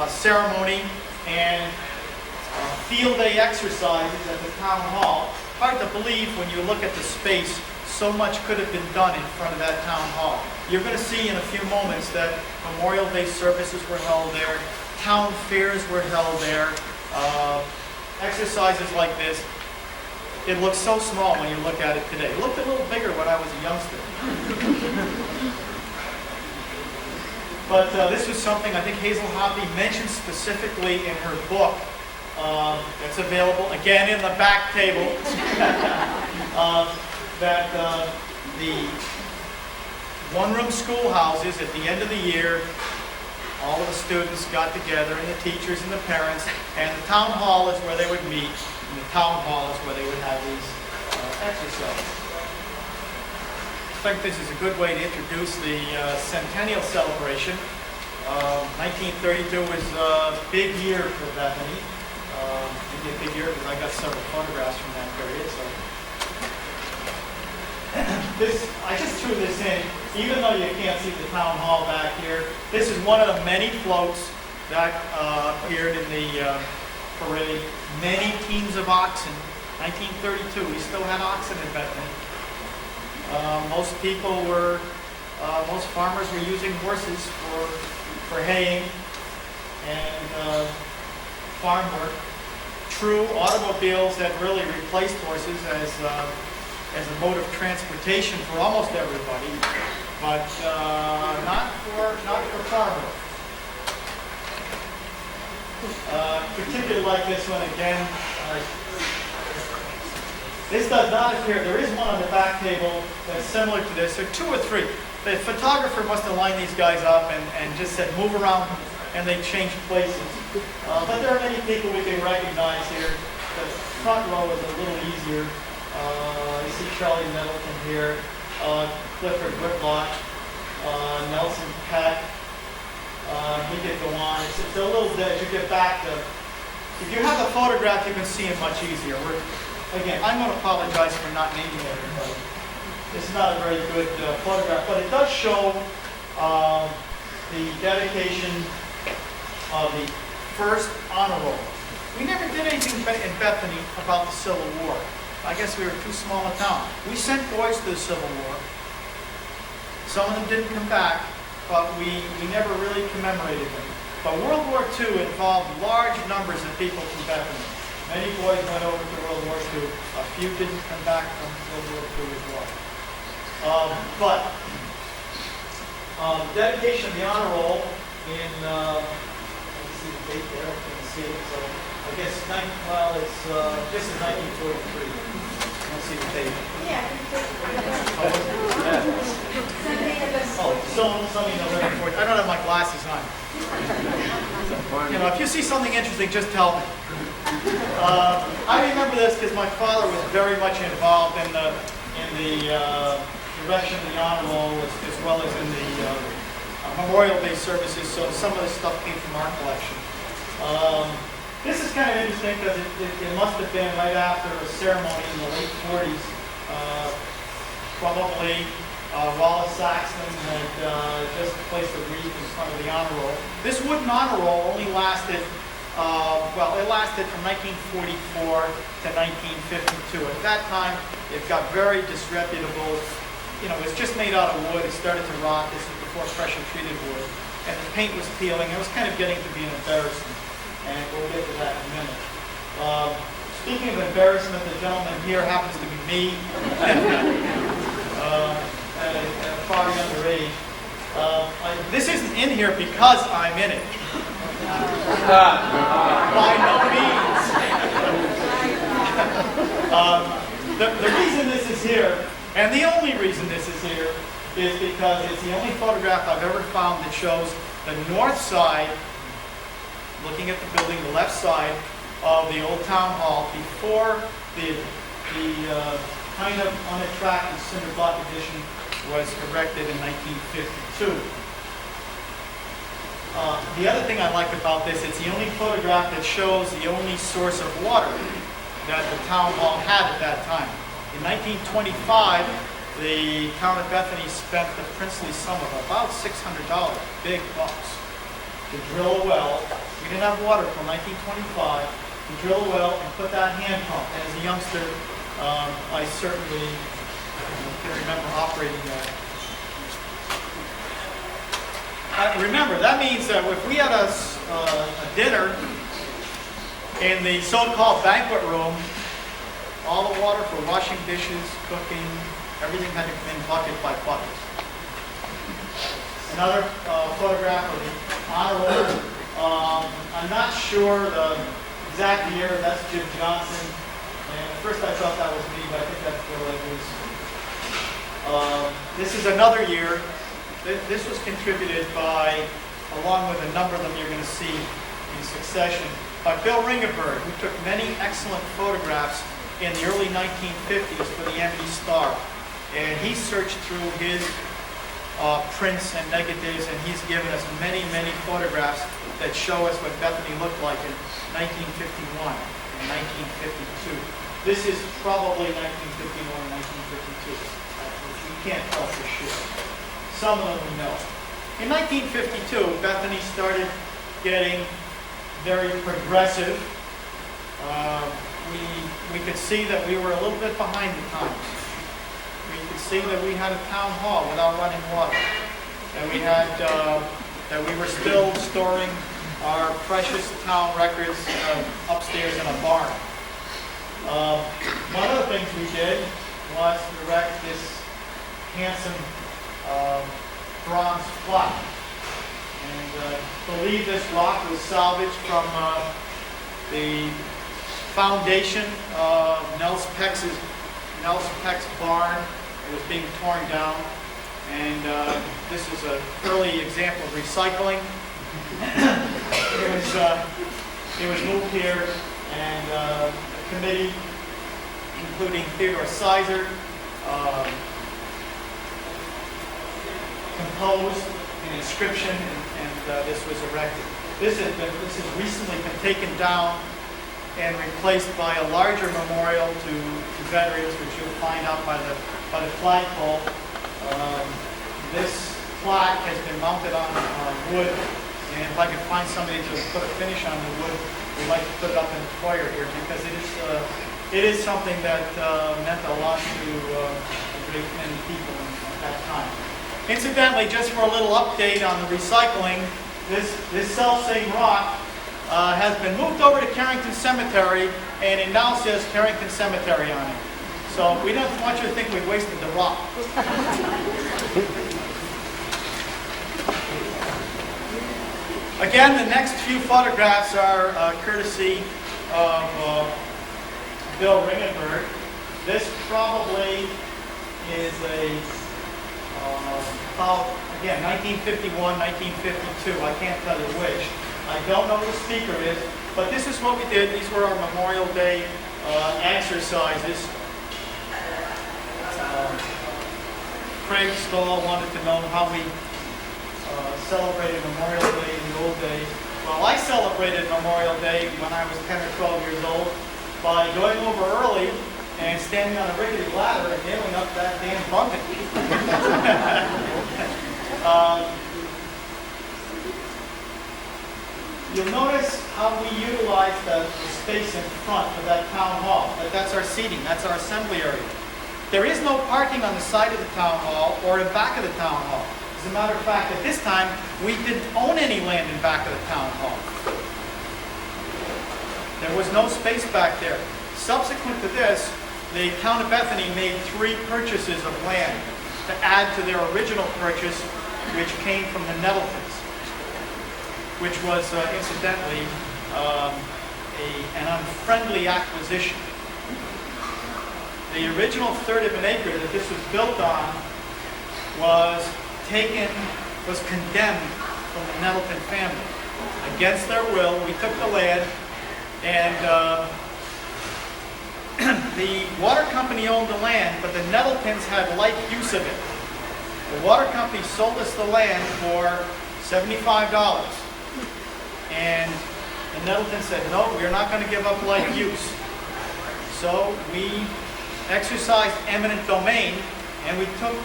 ceremony and field day exercises at the town hall. Hard to believe when you look at the space, so much could have been done in front of that town hall. You're going to see in a few moments that Memorial Day services were held there, town fairs were held there, exercises like this. It looks so small when you look at it today. It looked a little bigger when I was a youngster. But this was something I think Hazel Hoppy mentioned specifically in her book. It's available, again, in the back table. That the one-room schoolhouses at the end of the year, all of the students got together, and the teachers and the parents, and the town hall is where they would meet, and the town hall is where they would have these exercises. I think this is a good way to introduce the centennial celebration. 1932 was a big year for Bethany. Maybe a big year because I got several photographs from that period. So I just threw this in, even though you can't see the town hall back here. This is one of the many floats that appeared in the parade. Many teams of oxen. 1932, we still had oxen in Bethany. Most farmers were using horses for haying and farm work. True, automobiles that really replaced horses as a mode of transportation for almost everybody, but not for farm work. Particularly like this one again. This does not appear. There is one on the back table that's similar to this. There are two or three. The photographer must have lined these guys up and just said, move around, and they changed places. But there are many people we can recognize here. The front row is a little easier. You see Charlie Middleton here, Clifford Whitlock, Nelson Peck. He could go on. It's a little bit, as you get back to, if you have a photograph, you can see it much easier. Again, I'm going to apologize for not naming everybody. This is not a very good photograph, but it does show the dedication of the first honor roll. We never did anything in Bethany about the Civil War. I guess we were too small a town. We sent boys to the Civil War. Some of them didn't come back, but we never really commemorated them. But World War II involved large numbers of people from Bethany. Many boys went over to World War II. A few didn't come back from World War II as well. Dedication of the honor roll in, let's see the date there, I can't see it. So I guess, this is 1943. Let's see the date. Yeah. Sunday, November 4th. I don't have my glasses on. You know, if you see something interesting, just tell me. I remember this because my father was very much involved in the direction of the honor roll as well as in the Memorial Day services. So some of this stuff came from our collection. This is kind of interesting because it must have been right after a ceremony in the late 40s. Probably Wallace Saxton had just placed a wreath in front of the honor roll. This wooden honor roll only lasted, it lasted from 1944 to 1952. At that time, it got very disreputable. You know, it was just made out of wood. It started to rot. This was before pressure-treated wood. And the paint was peeling. It was kind of getting to be an embarrassment. And we'll get to that in a minute. Speaking of embarrassment, the gentleman here happens to be me at a far younger age. This isn't in here because I'm in it. By no means. The reason this is here, and the only reason this is here, is because it's the only photograph I've ever found that shows the north side, looking at the building, the left side of the old town hall before the kind of unattractive cinder block addition was erected in 1952. The other thing I like about this, it's the only photograph that shows the only source of water that the town hall had at that time. In 1925, the town of Bethany spent the princely sum of about $600, big bucks, to drill a well. We didn't have water until 1925. To drill a well and put that hand pump. And as a youngster, I certainly can remember operating that. Remember, that means that if we had a dinner in the so-called banquet room, all the water for washing dishes, cooking, everything had to come in bucket by bucket. Another photograph of the honor roll. I'm not sure the exact year. That's Jim Johnson. And at first I thought that was me, but I think that's Bill Edwards. This is another year. This was contributed by, along with a number of them you're going to see in succession, by Bill Ringenberg, who took many excellent photographs in the early 1950s for the Emmy Star. And he searched through his prints and negatives, and he's given us many, many photographs that show us what Bethany looked like in 1951 and 1952. This is probably 1951 and 1952. We can't tell for sure. Some of them we know. In 1952, Bethany started getting very progressive. We could see that we were a little bit behind the times. We could see that we had a town hall without running water. That we had, that we were still storing our precious town records upstairs in a barn. One of the things we did was erect this handsome bronze plaque. And I believe this rock was salvaged from the foundation of Nels Peck's barn. It was being torn down. And this is an early example of recycling. It was moved here, and a committee, including Theodore Sizer, composed an inscription, and this was erected. This has recently been taken down and replaced by a larger memorial to veterans, which you'll find out by the flagpole. This plaque has been mounted on wood, and if I could find somebody to put a finish on the wood, we'd like to put it up in the foyer here, because it is something that meant a lot to a great many people at that time. Incidentally, just for a little update on the recycling, this self-same rock has been moved over to Carrington Cemetery, and it now says Carrington Cemetery on it. So we don't want you to think we wasted the rock. Again, the next few photographs are courtesy of Bill Ringenberg. This probably is about, again, 1951, 1952. I can't tell you which. I don't know who the speaker is, but this is what we did. These were our Memorial Day exercises. Craig Stahl wanted to know how we celebrated Memorial Day in the old days. Well, I celebrated Memorial Day when I was 10 or 12 years old by going over early and standing on a rickety ladder and nailing up that damn bunting. You'll notice how we utilize the space in front of that town hall. That's our seating, that's our assembly area. There is no parking on the side of the town hall or in back of the town hall. As a matter of fact, at this time, we didn't own any land in back of the town hall. There was no space back there. Subsequent to this, the town of Bethany made 3 purchases of land to add to their original purchase, which came from the Nettletons, which was incidentally an unfriendly acquisition. The original third of an acre that this was built on was condemned from the Nettleton family. Against their will, we took the land, and the water company owned the land, but the Nettletons had like use of it. The water company sold us the land for $75. And the Nettletons said, no, we're not going to give up like use. So we exercised eminent domain and we took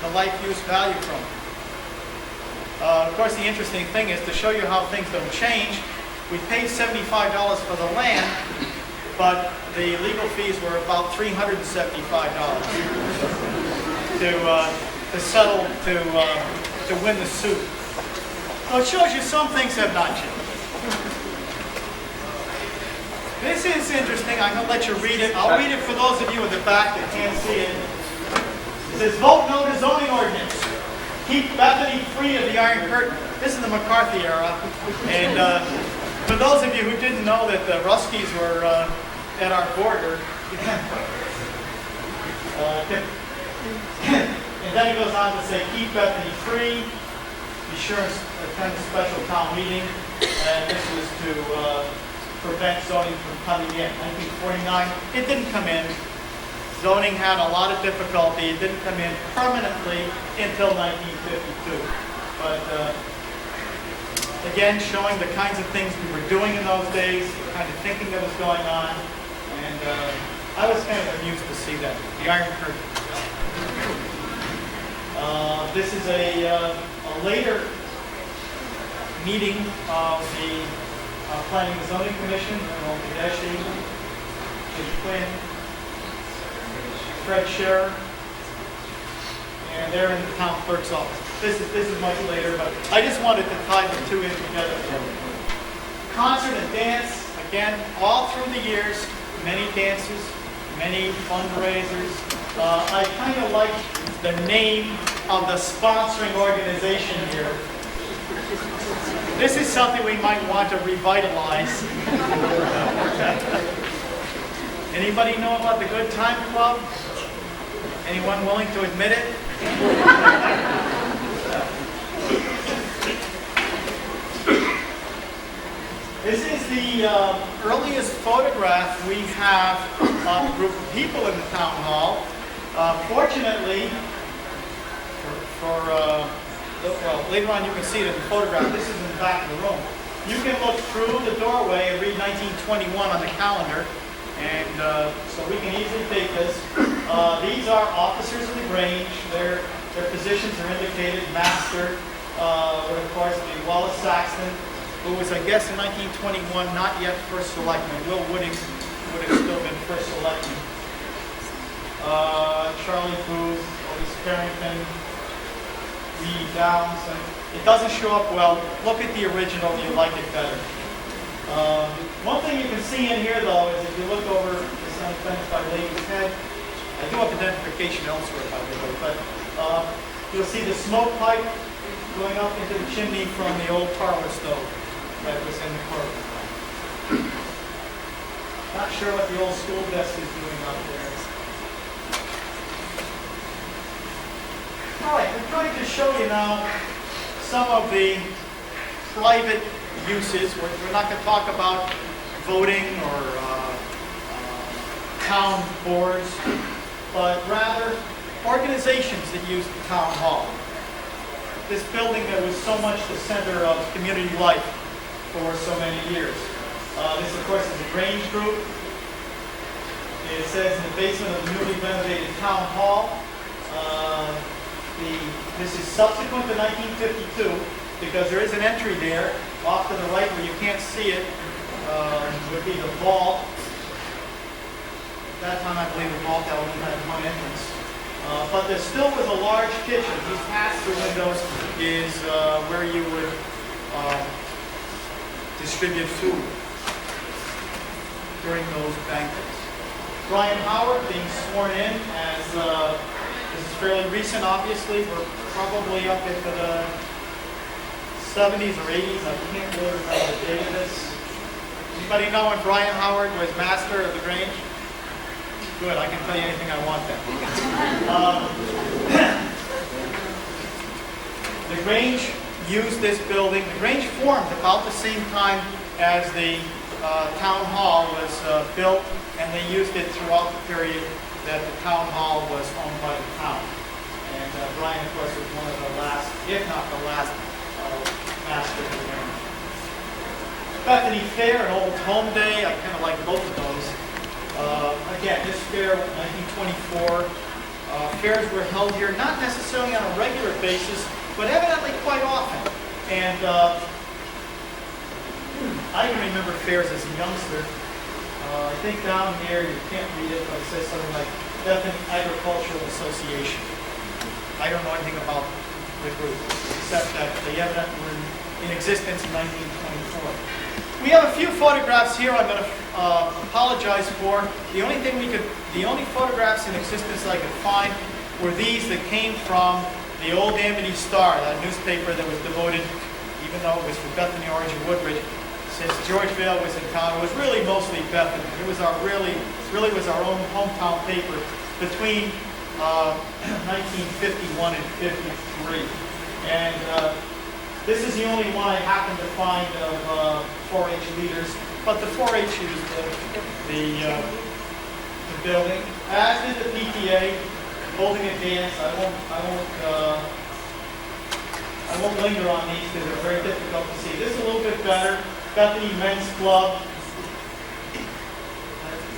the life use value from it. Of course, the interesting thing is to show you how things don't change. We paid $75 for the land, but the legal fees were about $375 to settle to win the suit. So it shows you some things have not changed. This is interesting. I'm going to let you read it. I'll read it for those of you in the back that can't see it. It says, vote no to zoning ordinance. Keep Bethany free of the Iron Curtain. This is the McCarthy era. And for those of you who didn't know that the Ruskies were at our border, and then it goes on to say, keep Bethany free. Be sure and attend a special town meeting. And this was to prevent zoning from coming in. 1949, it didn't come in. Zoning had a lot of difficulty. It didn't come in permanently until 1952. But again, showing the kinds of things we were doing in those days, the kind of thinking that was going on. And I was kind of amused to see that. The Iron Curtain. This is a later meeting of the Planning and Zoning Commission, Earl Kadeshi, Jim Quinn, Fred Scherer, and they're in the town clerk's office. This is much later, but I just wanted to tie the two in together. Concert and dance, again, all through the years, many dances, many fundraisers. I kind of like the name of the sponsoring organization here. This is something we might want to revitalize. Anybody know about the Good Time Club? Anyone willing to admit it? This is the earliest photograph we have of a group of people in the town hall. Fortunately, well, later on you can see it in the photograph. This is in the back of the room. You can look through the doorway and read 1921 on the calendar, and so we can easily take this. These are officers of the Grange. Their positions are indicated. Master would of course be Wallace Saxton, who was, I guess, in 1921 not yet first selectman. Will Wooding would have still been first selectman. Charlie Booth, Otis Carrington, Reed Downs. It doesn't show up well. Look at the original, you like it better. One thing you can see in here, though, is if you look over this fence by Lady's Head, I do have identification elsewhere, by the way, but you'll see the smoke pipe going up into the chimney from the old parlor stove that was in the corridor. Not sure what the old school desk is doing up there. All right, I'm trying to show you now some of the private uses. We're not going to talk about voting or town boards, but rather organizations that use the town hall. This building that was so much the center of community life for so many years. This, of course, is the Grange Group. It says in the basement of the newly renovated town hall. This is subsequent to 1952 because there is an entry there off to the right where you can't see it. Would be the vault. At that time, I believe the vault only had one entrance. But there still was a large kitchen. These pass-through windows is where you would distribute food during those banquets. Brian Howard being sworn in as, this is fairly recent, obviously. We're probably up into the 70s or 80s. I can't really remember the date of this. Anybody know when Brian Howard was master of the Grange? Good, I can tell you anything I want then. The Grange used this building. The Grange formed about the same time as the town hall was built, and they used it throughout the period that the town hall was owned by the town. And Brian, of course, was one of the last, if not the last, master of the Grange. Bethany Fair, an old home day. I kind of like both of those. Again, this fair, 1924, Fairs were held here, not necessarily on a regular basis, but evidently quite often. And I can remember fairs as a youngster. I think down here, you can't read it, but it says something like Bethany Agricultural Association. I don't know anything about the group, except that they evidently were in existence in 1924. We have a few photographs here I'm going to apologize for. The only photographs in existence that I could find were these that came from the old Amity Star, that newspaper that was devoted, even though it was for Bethany, Orange, and Woodbridge, since George Vail was in town. It was really mostly Bethany. It was really was our own hometown paper between 1951 and 53. And this is the only one I happened to find of 4-H leaders, but the 4-H used the building, as did the PTA, holding a dance. I won't linger on these because they're very difficult to see. This is a little bit better. Bethany Men's Club.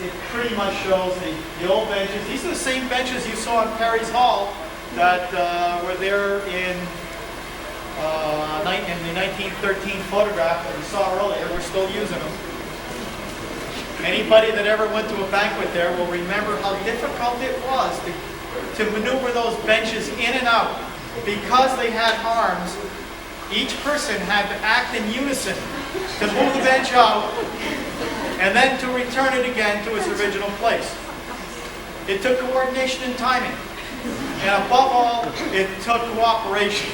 It pretty much shows the old benches. These are the same benches you saw in Perry's Hall that were there in the 1913 photograph that we saw earlier. We're still using them. Anybody that ever went to a banquet there will remember how difficult it was to maneuver those benches in and out. Because they had arms, each person had to act in unison to move the bench out and then to return it again to its original place. It took coordination and timing. And above all, it took cooperation.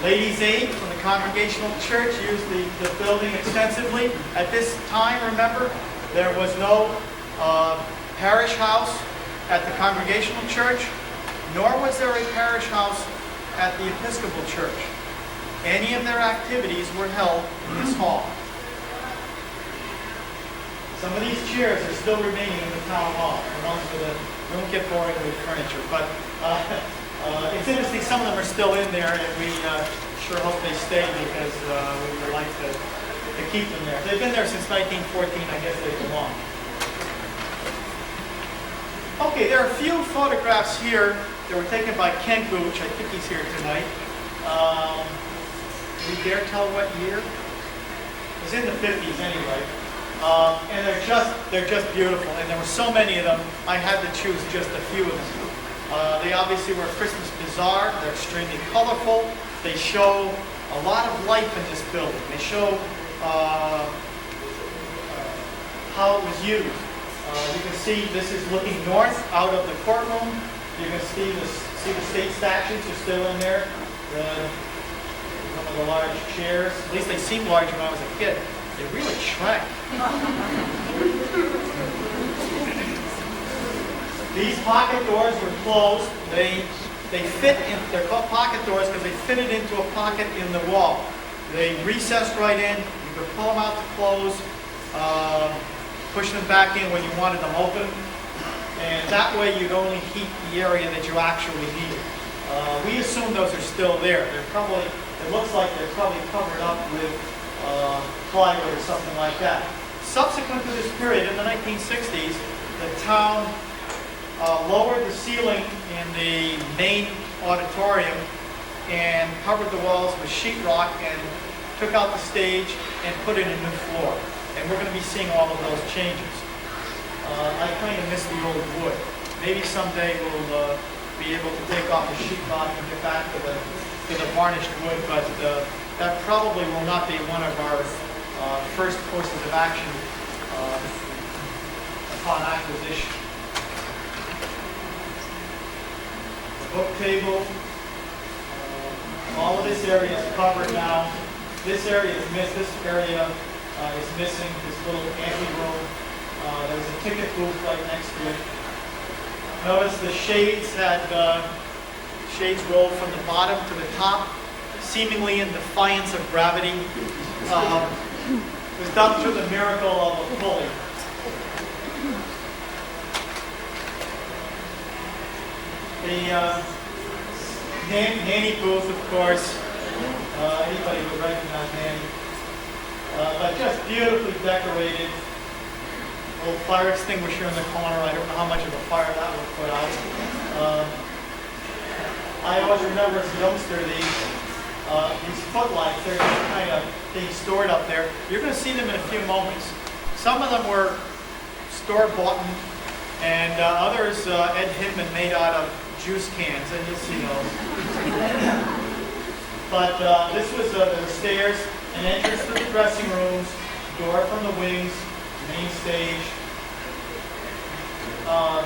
Ladies' Aid from the Congregational Church used the building extensively. At this time, remember, there was no parish house at the Congregational Church, nor was there a parish house at the Episcopal Church. Any of their activities were held in this hall. Some of these chairs are still remaining in the town hall. The ones with we won't get boring with furniture, but it's interesting. Some of them are still in there, and we sure hope they stay because we would like to keep them there. They've been there since 1914. I guess they belong. Okay, there are a few photographs here that were taken by Ken Gooch. I think he's here tonight. Can you dare tell what year? It was in the 50s anyway. And they're just beautiful. And there were so many of them, I had to choose just a few of them. They obviously were a Christmas bazaar. They're extremely colorful. They show a lot of life in this building. They show how it was used. You can see this is looking north out of the courtroom. You can see the state statues are still in there. Some of the large chairs. At least they seemed large when I was a kid. They really shrank. These pocket doors were closed. They fit in. They're called pocket doors because they fitted into a pocket in the wall. They recessed right in. You could pull them out to close. Push them back in when you wanted them open, and that way you'd only heat the area that you actually needed. We assume those are still there. It looks like they're probably covered up with plywood or something like that. Subsequent to this period, in the 1960s, the town lowered the ceiling in the main auditorium and covered the walls with sheetrock and took out the stage and put in a new floor. And we're going to be seeing all of those changes. I kind of miss the old wood. Maybe someday we'll be able to take off the sheetrock and get back to the varnished wood, but that probably will not be one of our first courses of action upon acquisition. The book table. All of this area is covered now. This area is missed. This area is missing, this little ante-room. There's a ticket booth right next to it. Notice the shades had shades rolled from the bottom to the top, seemingly in defiance of gravity. It was done through the miracle of a pulley. The Nanny booth, of course. Anybody would recognize Nanny. But just beautifully decorated. little fire extinguisher in the corner. I don't know how much of a fire that would put out. I always remember as a youngster these footlights. They're just kind of being stored up there. You're going to see them in a few moments. Some of them were store-bought, and others Ed Hidman made out of juice cans, and you'll see those. But this was the stairs, an entrance to the dressing rooms, door from the wings, main stage.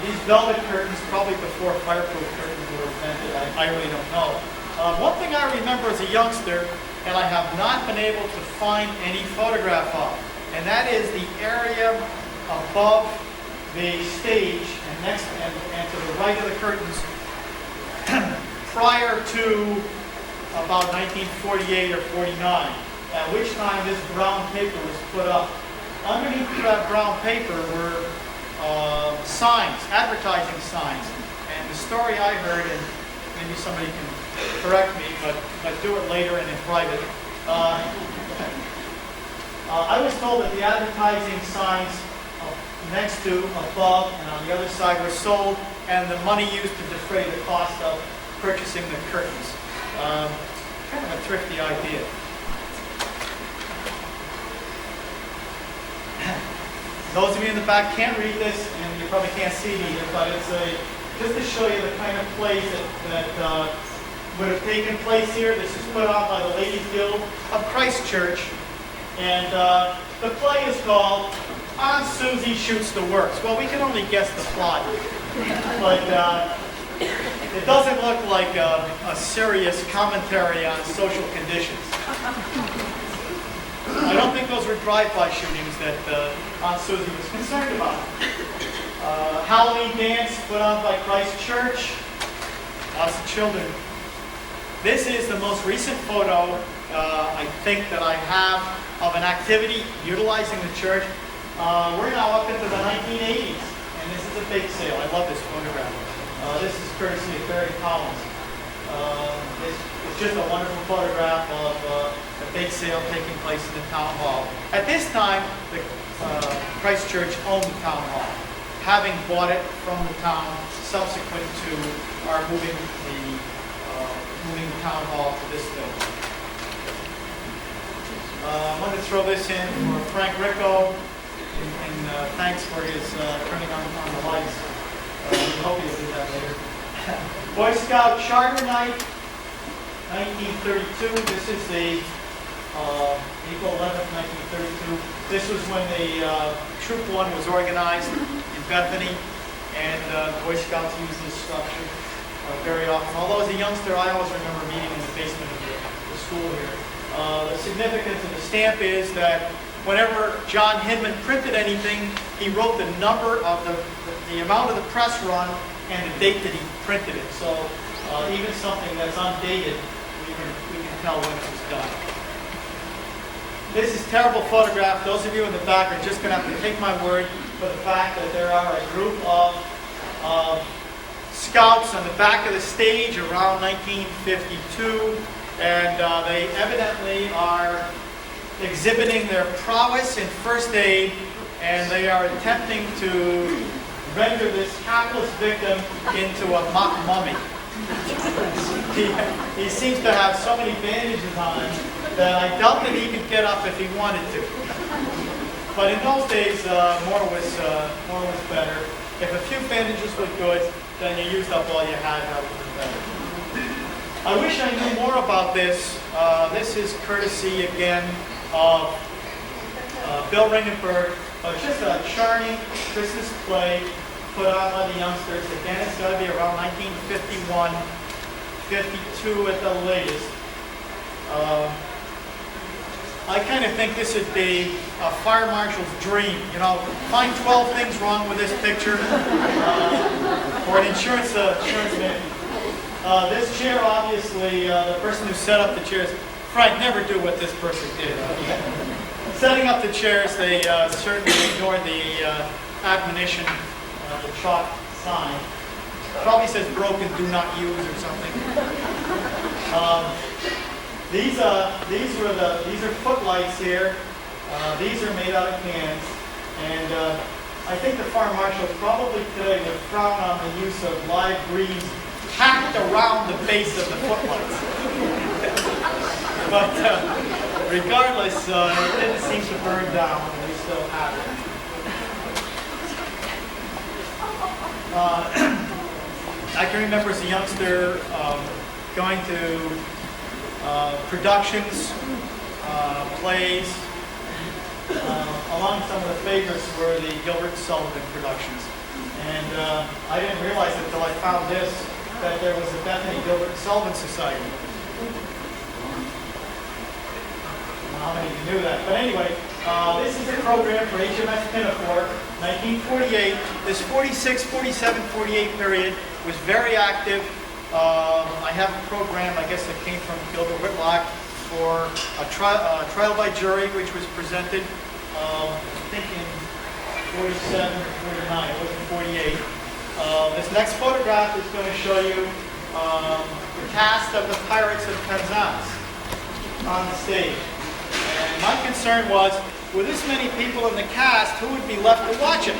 These velvet curtains, probably before fireproof curtains were invented, I really don't know. One thing I remember as a youngster, and I have not been able to find any photograph of, and that is the area above the stage and to the right of the curtains prior to about 1948 or 49, at which time this brown paper was put up. Underneath that brown paper were signs, advertising signs. And the story I heard, and maybe somebody can correct me, but do it later and in private. I was told that the advertising signs next to, above, and on the other side were sold, and the money used to defray the cost of purchasing the curtains. Kind of a thrifty idea. Those of you in the back can't read this, and you probably can't see it either, but it's just to show you the kind of plays that would have taken place here. This is put on by the Ladies Guild of Christ Church, and the play is called Aunt Susie Shoots the Works. Well, we can only guess the plot, but it doesn't look like a serious commentary on social conditions. I don't think those were drive-by shootings that Aunt Susie was concerned about. Halloween dance put on by Christ Church. Lots of children. This is the most recent photo, I think, that I have of an activity utilizing the church. We're now up into the 1980s, and this is a bake sale. I love this photograph. This is courtesy of Barry Collins. It's just a wonderful photograph of a bake sale taking place in the town hall. At this time, the Christ Church owned the town hall, having bought it from the town subsequent to our moving the town hall to this building. I wanted to throw this in for Frank Ricco, and thanks for his turning on the lights. We hope he'll do that later. Boy Scout Charter Night, 1932. This is the April 11th, 1932. This was when the Troop 1 was organized in Bethany, and Boy Scouts used this structure very often. Although as a youngster, I always remember meeting in the basement of the school here. The significance of the stamp is that whenever John Hinman printed anything, he wrote the number of the amount of the press run and the date that he printed it. So even something that's undated, we can tell when it was done. This is a terrible photograph. Those of you in the back are just going to have to take my word for the fact that there are a group of scouts on the back of the stage around 1952, and they evidently are exhibiting their prowess in first aid, and they are attempting to render this hapless victim into a mock mummy. He seems to have so many bandages on him that I doubt that he could get up if he wanted to. But in those days, more was better. If a few bandages were good, then you used up all you had. That would be better. I wish I knew more about this. This is courtesy again of Bill Ringenberg. Just a charming Christmas play put on by the youngsters. Again, it's got to be around 1951, 52 at the latest. I kind of think this would be a fire marshal's dream. You know, find 12 things wrong with this picture, or an insurance man. This chair, obviously, the person who set up the chairs, Frank, never do what this person did. Setting up the chairs, they certainly ignored the admonition, the chalk sign. Probably says broken, do not use or something. These are footlights here. These are made out of cans, and I think the fire marshal probably today would frown on the use of live grease packed around the base of the footlights. But regardless, it didn't seem to burn down, and we still have it. I can remember as a youngster going to productions, plays. Among some of the favorites were the Gilbert Sullivan productions. And I didn't realize it until I found this, that there was a Bethany Gilbert Sullivan Society. I don't know how many of you knew that. But anyway, this is a program for HMS Pinafore, 1948. This 46, 47, 48 period was very active. I have a program, I guess, that came from Gilbert Whitlock for a trial by jury, which was presented, I think in 47 or 49, it wasn't 48. This next photograph is going to show you the cast of the Pirates of Penzance on the stage. And my concern was, with this many people in the cast, who would be left to watch it?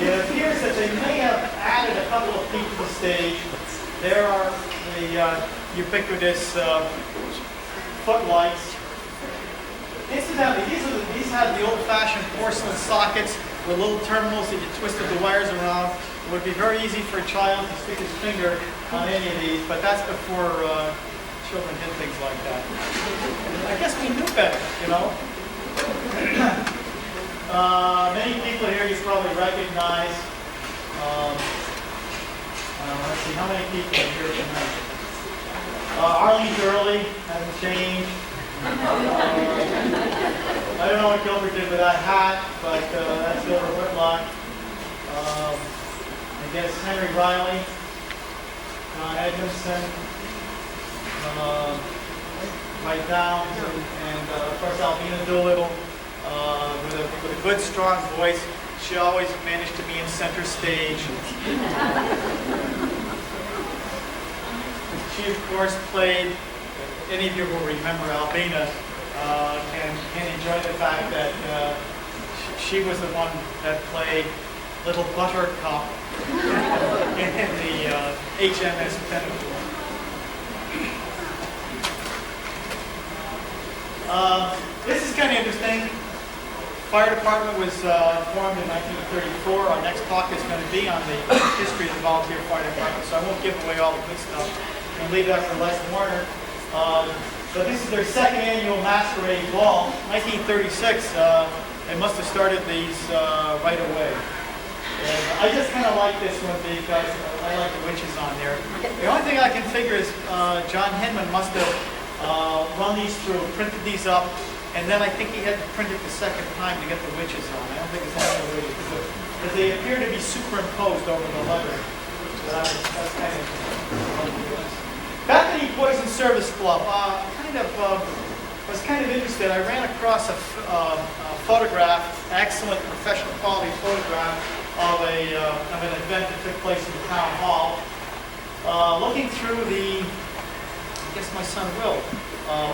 It appears that they may have added a couple of people to the stage. There are the ubiquitous footlights. Incidentally, these have the old-fashioned porcelain sockets with little terminals that you twisted the wires around. It would be very easy for a child to stick his finger on any of these, but that's before children did things like that. I guess we knew better, you know. Many people here you probably recognize. Let's see, how many people are here tonight? Arlene Gurley hasn't changed. I don't know what Gilbert did with that hat, but that's Gilbert Whitlock. I guess Henry Riley, John Edmondson, Mike Downs, and of course Albina Doolittle, with a good, strong voice. She always managed to be in center stage. She, of course, played. Any of you will remember Albina can enjoy the fact that she was the one that played Little Buttercup in the HMS Pinafore. This is kind of interesting. Fire department was formed in 1934. Our next talk is going to be on the history of the volunteer fire department, so I won't give away all the good stuff and leave that for Les Warner. But this is their second annual masquerade ball, 1936. They must have started these right away. And I just kind of like this one because I like the witches on there. The only thing I can figure is John Hinman must have run these through, printed these up, and then I think he had to print it the second time to get the witches on. I don't think it's actual witches because they appear to be superimposed over the letter. That's kind of Bethany Boys and Service Club. Was kind of interested. I ran across a photograph, excellent professional quality photograph of an event that took place in the town hall. Looking through the, I guess my son Will,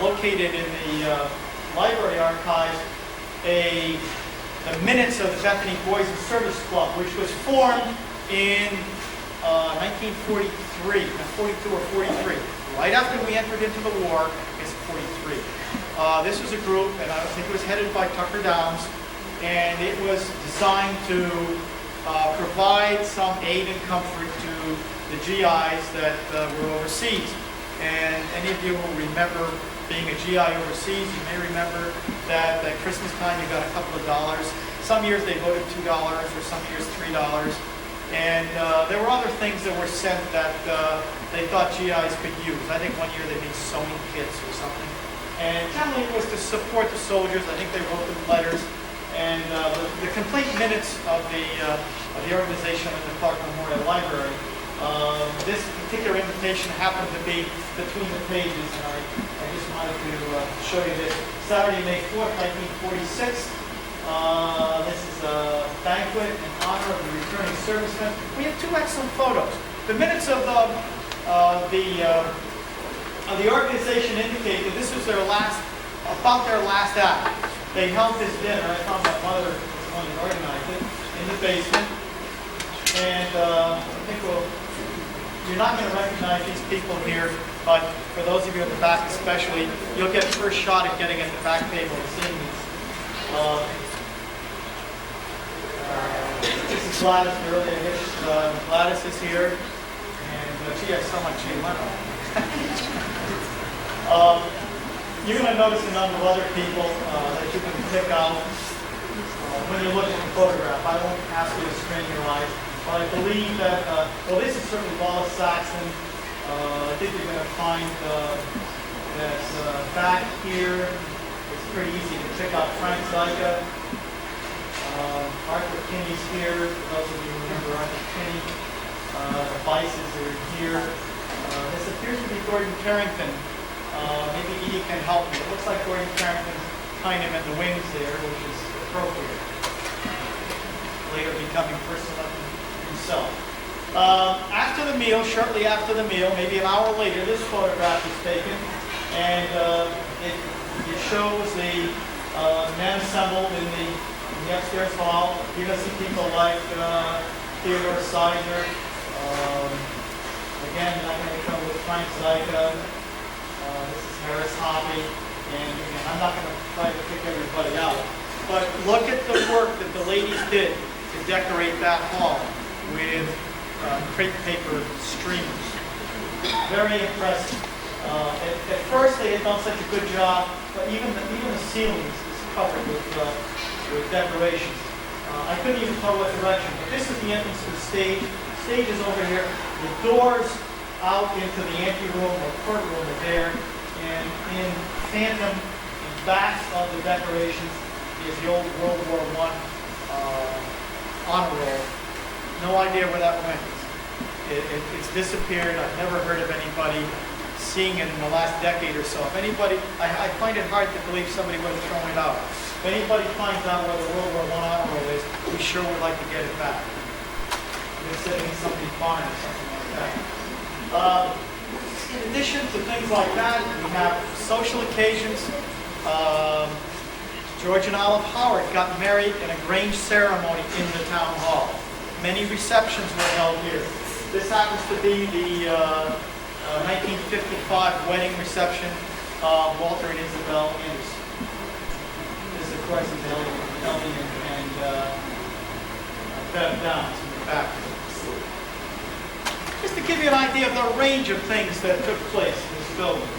located in the library archives, the minutes of the Bethany Boys and Service Club, which was formed in 1943, 42 or 43, right after we entered into the war. I guess 43. This was a group, and I think it was headed by Tucker Downs, and it was designed to provide some aid and comfort to the GIs that were overseas. And any of you who remember being a GI overseas, you may remember that at Christmas time you got a couple of dollars. Some years they voted $2 or some years $3. And there were other things that were sent that they thought GIs could use. I think one year they made sewing kits or something. And generally it was to support the soldiers. I think they wrote them letters. And the complete minutes of the organization in the Clark Memorial Library. This particular invitation happened to be between the pages, and I just wanted to show you this. Saturday, May 4th, 1946. This is a banquet in honor of the returning servicemen. We have two excellent photos. The minutes of the organization indicate that this was about their last act. They held this dinner. I found my mother was one that organized it, in the basement. And I think you're not going to recognize these people here, but for those of you at the back especially, you'll get first shot at getting at the back table and seeing these. This is Gladys, the earlier hitch. Gladys is here, and she has so much shame. You're going to notice a number of other people that you can pick out when you look at the photograph. I won't ask you to strain your eyes, but I believe that, well, this is certainly Wallace Saxon. I think you're going to find that back here, it's pretty easy to pick out Frank Zyka. Arthur Kinney's here, for those of you who remember Arthur Kinney. The Bices are here. This appears to be Gordon Carrington. Maybe Edie can help me. It looks like Gordon Carrington's kind of in the wings there, which is appropriate. Later becoming first selectman himself. After the meal, shortly after the meal, maybe an hour later, this photograph is taken, and it shows the men assembled in the upstairs hall. You're going to see people like Theodore Sizer. Again, you're not going to come with Frank Zyka. This is Harris Hoppy, and again, I'm not going to try to pick everybody out. But look at the work that the ladies did to decorate that hall with crepe paper streamers. Very impressive. At first, they had done such a good job, but even the ceilings is covered with decorations. I couldn't even tell what direction, but this is the entrance to the stage. The stage is over here. The doors out into the anteroom or courtroom are there, and in phantom, in back of the decorations, is the old World War I honor roll. No idea where that went. It's disappeared. I've never heard of anybody seeing it in the last decade or so. If anybody, I find it hard to believe somebody would have thrown it out. If anybody finds out where the World War I honor roll is, we sure would like to get it back. It's sitting in somebody's barn or something like that. In addition to things like that, we have social occasions. George and Olive Howard got married in a Grange ceremony in the town hall. Many receptions were held here. This happens to be the 1955 wedding reception of Walter and Isabel Anderson. This, of course, is Ellie and Bev Downs in the back. Just to give you an idea of the range of things that took place in this building.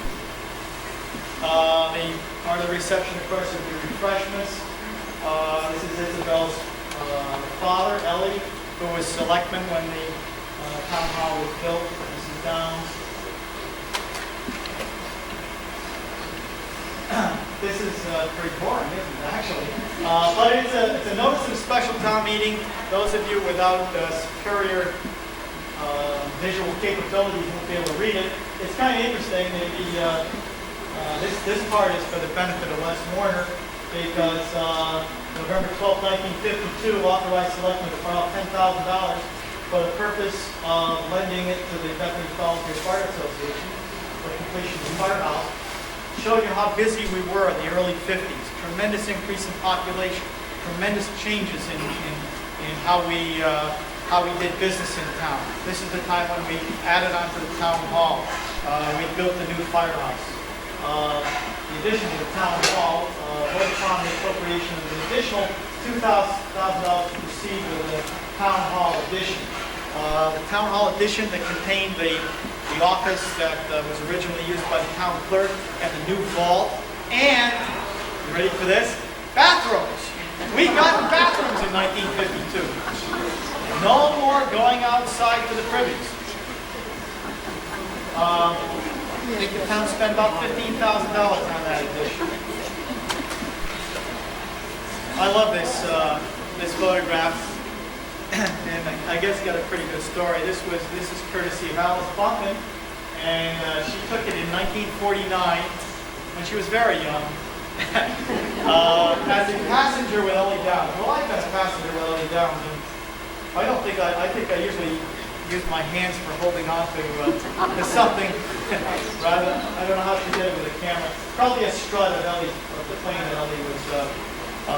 The part of the reception, of course, would be refreshments. This is Isabel's father, Ellie, who was selectman when the town hall was built. Mrs. Downs. This is pretty boring, isn't it, actually? But it's a notice of special town meeting. Those of you without superior visual capabilities won't be able to read it. It's kind of interesting. This part is for the benefit of Les Warner, because November 12, 1952, authorized selectmen to borrow $10,000 for the purpose of lending it to the Bethany Volunteer Fire Association for completion of the firehouse. Showing you how busy we were in the early 50s. Tremendous increase in population, tremendous changes in how we did business in town. This is the time when we added on to the town hall. We built the new firehouse. In addition to the town hall, voted upon the appropriation of an additional $2,000 to proceed with the town hall addition. The town hall addition that contained the office that was originally used by the town clerk and the new vault, and, you ready for this? Bathrooms. We got bathrooms in 1952. No more going outside to the privies. I think the town spent about $15,000 on that addition. I love this photograph, and I guess got a pretty good story. This is courtesy of Alice Buckman, and she took it in 1949 when she was very young. As a passenger with Ellie Downs. Well, I've been a passenger with Ellie Downs, and I think I usually use my hands for holding on to something. Rather, I don't know how she did it with a camera. Probably a strut of the plane that Ellie was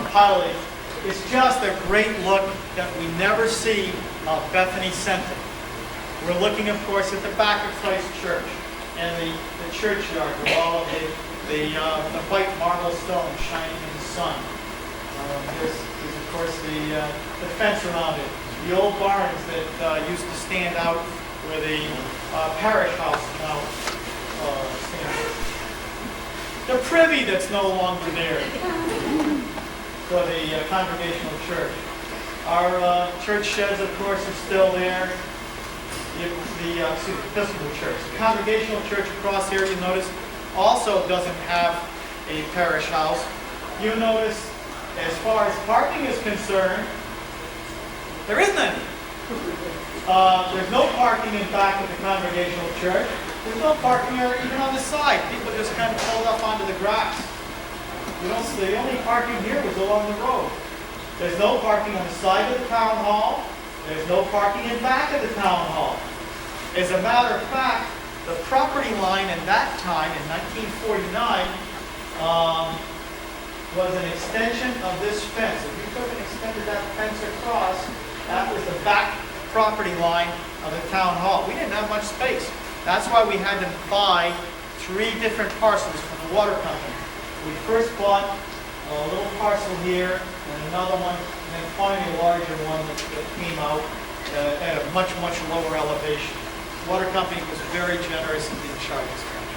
piloting. It's just a great look that we never see of Bethany Center. We're looking, of course, at the back of Christ Church and the churchyard with all of the white marble stone shining in the sun. There's of course, the fence around it. The old barns that used to stand out where the parish house now stands. The privy that's no longer there for the congregational church. Our church sheds, of course, are still there. The Episcopal church. The congregational church across here, you notice, also doesn't have a parish house. You notice, as far as parking is concerned, there isn't any. There's no parking in back of the congregational church. There's no parking even on the side. People just kind of pulled up onto the grass. The only parking here was along the road. There's no parking on the side of the town hall. There's no parking in back of the town hall. As a matter of fact, the property line at that time, in 1949, was an extension of this fence. If you took and extended that fence across, that was the back property line of the town hall. We didn't have much space. That's why we had to buy 3 different parcels from the water company. We first bought a little parcel here and another one, and then finally a larger one that came out at a much, much lower elevation. The water company was very generous and didn't charge us much.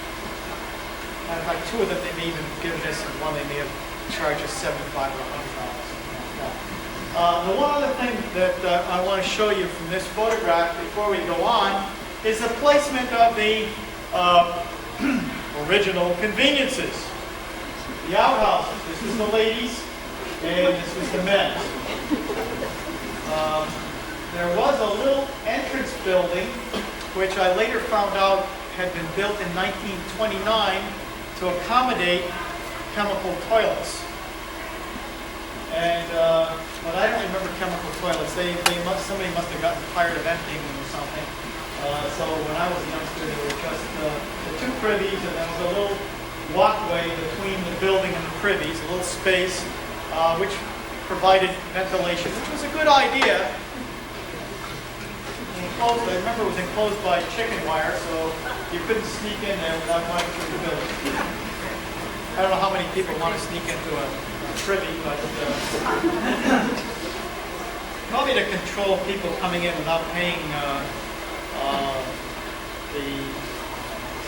Matter of fact, 2 of them they may even have given us, and one they may have charged us $75 or $100. The one other thing that I want to show you from this photograph before we go on is the placement of the original conveniences. The outhouses. This was the ladies, and this was the men's. There was a little entrance building, which I later found out had been built in 1929 to accommodate chemical toilets. And but I don't remember chemical toilets. Somebody must have gotten tired of emptying them or something. So when I was a youngster, there were just the 2 privies, and there was a little walkway between the building and the privies, a little space, which provided ventilation, which was a good idea. Enclosed, I remember it was enclosed by chicken wire, so you couldn't sneak in there without going through the building. I don't know how many people want to sneak into a privy, but probably to control people coming in without paying the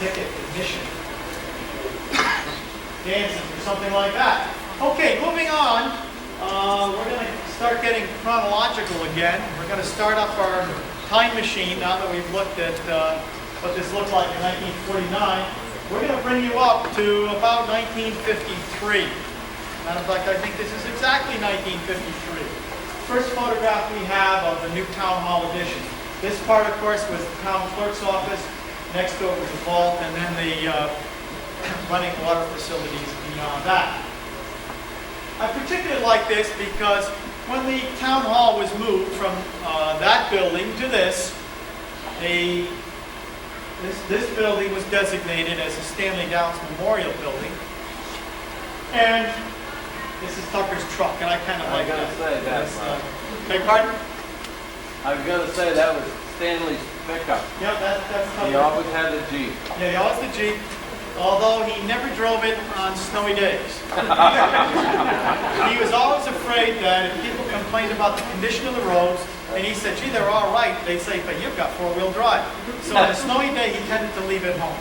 ticket admission, dancing or something like that. Okay, moving on. We're going to start getting chronological again. We're going to start up our time machine now that we've looked at what this looked like in 1949. We're going to bring you up to about 1953. Matter of fact, I think this is exactly 1953. First photograph we have of the new town hall addition. This part, of course, was the town clerk's office. Next door was the vault, and then the running water facilities beyond that. I particularly like this because when the town hall was moved from that building to this building was designated as a Stanley Downs Memorial Building. And this is Tucker's truck, and I kind of like that. Say that. Beg pardon? I was going to say that was Stanley's pickup. Yep, that's Tucker. He always had a Jeep. Yeah, he always had the Jeep, although he never drove it on snowy days. He was always afraid that if people complained about the condition of the roads, and he said, gee, they're all right, they'd say, but you've got 4-wheel drive. So on a snowy day, he tended to leave it home.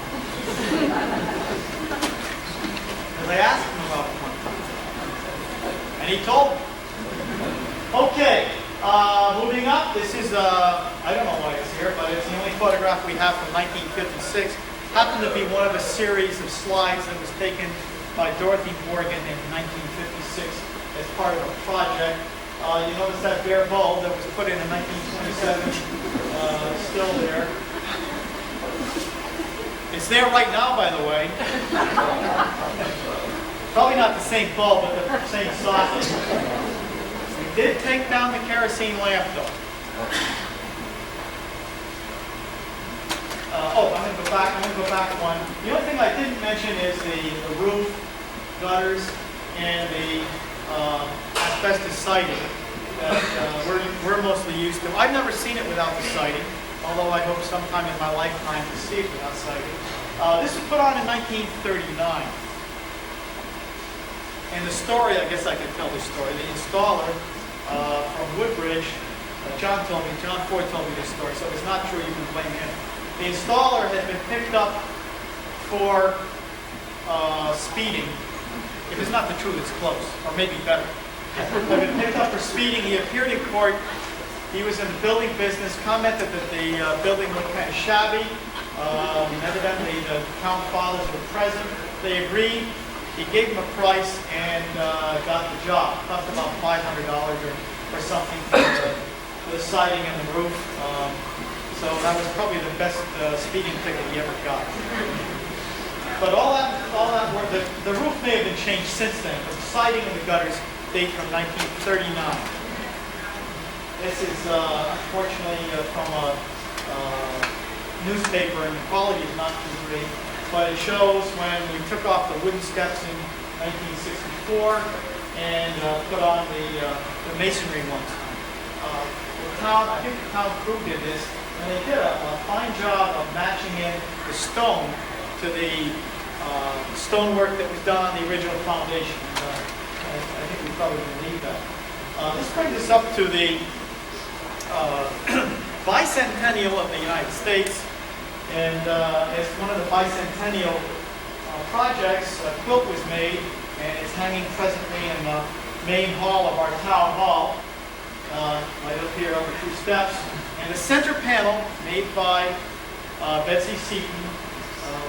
Because I asked him about it one time. And he told me. Okay, moving up, this is, I don't know why it's here, but it's the only photograph we have from 1956. Happened to be one of a series of slides that was taken by Dorothy Morgan in 1956 as part of a project. You notice that bare bulb that was put in 1927, still there. It's there right now, by the way. Probably not the same bulb, but the same socket. We did take down the kerosene lamp, though. I'm going to go back one. The only thing I didn't mention is the roof, gutters, and the asbestos siding that we're mostly used to. I've never seen it without the siding, although I hope sometime in my lifetime to see it without siding. This was put on in 1939. And the story, I guess I can tell this story. The installer from Woodbridge, John Ford told me this story, so if it's not true, you can blame him. The installer had been picked up for speeding. If it's not the truth, it's close, or maybe better. Had been picked up for speeding. He appeared in court. He was in the building business, commented that the building looked kind of shabby. Evidently, the town fathers were present. They agreed. He gave him a price and got the job. It cost about $500 or something for the siding and the roof. So that was probably the best speeding ticket he ever got. But all that work, the roof may have been changed since then, but the siding and the gutters date from 1939. This is unfortunately from a newspaper, and the quality is not too great. But it shows when we took off the wooden steps in 1964 and put on the masonry ones. I think the town crew did this, and they did a fine job of matching in the stone to the stonework that was done on the original foundation. I think we probably believe that. This brings us up to the bicentennial of the United States. And as one of the bicentennial projects, a quilt was made, and it's hanging presently in the main hall of our town hall, right up here over 2 steps. And the center panel, made by Betsy Seaton,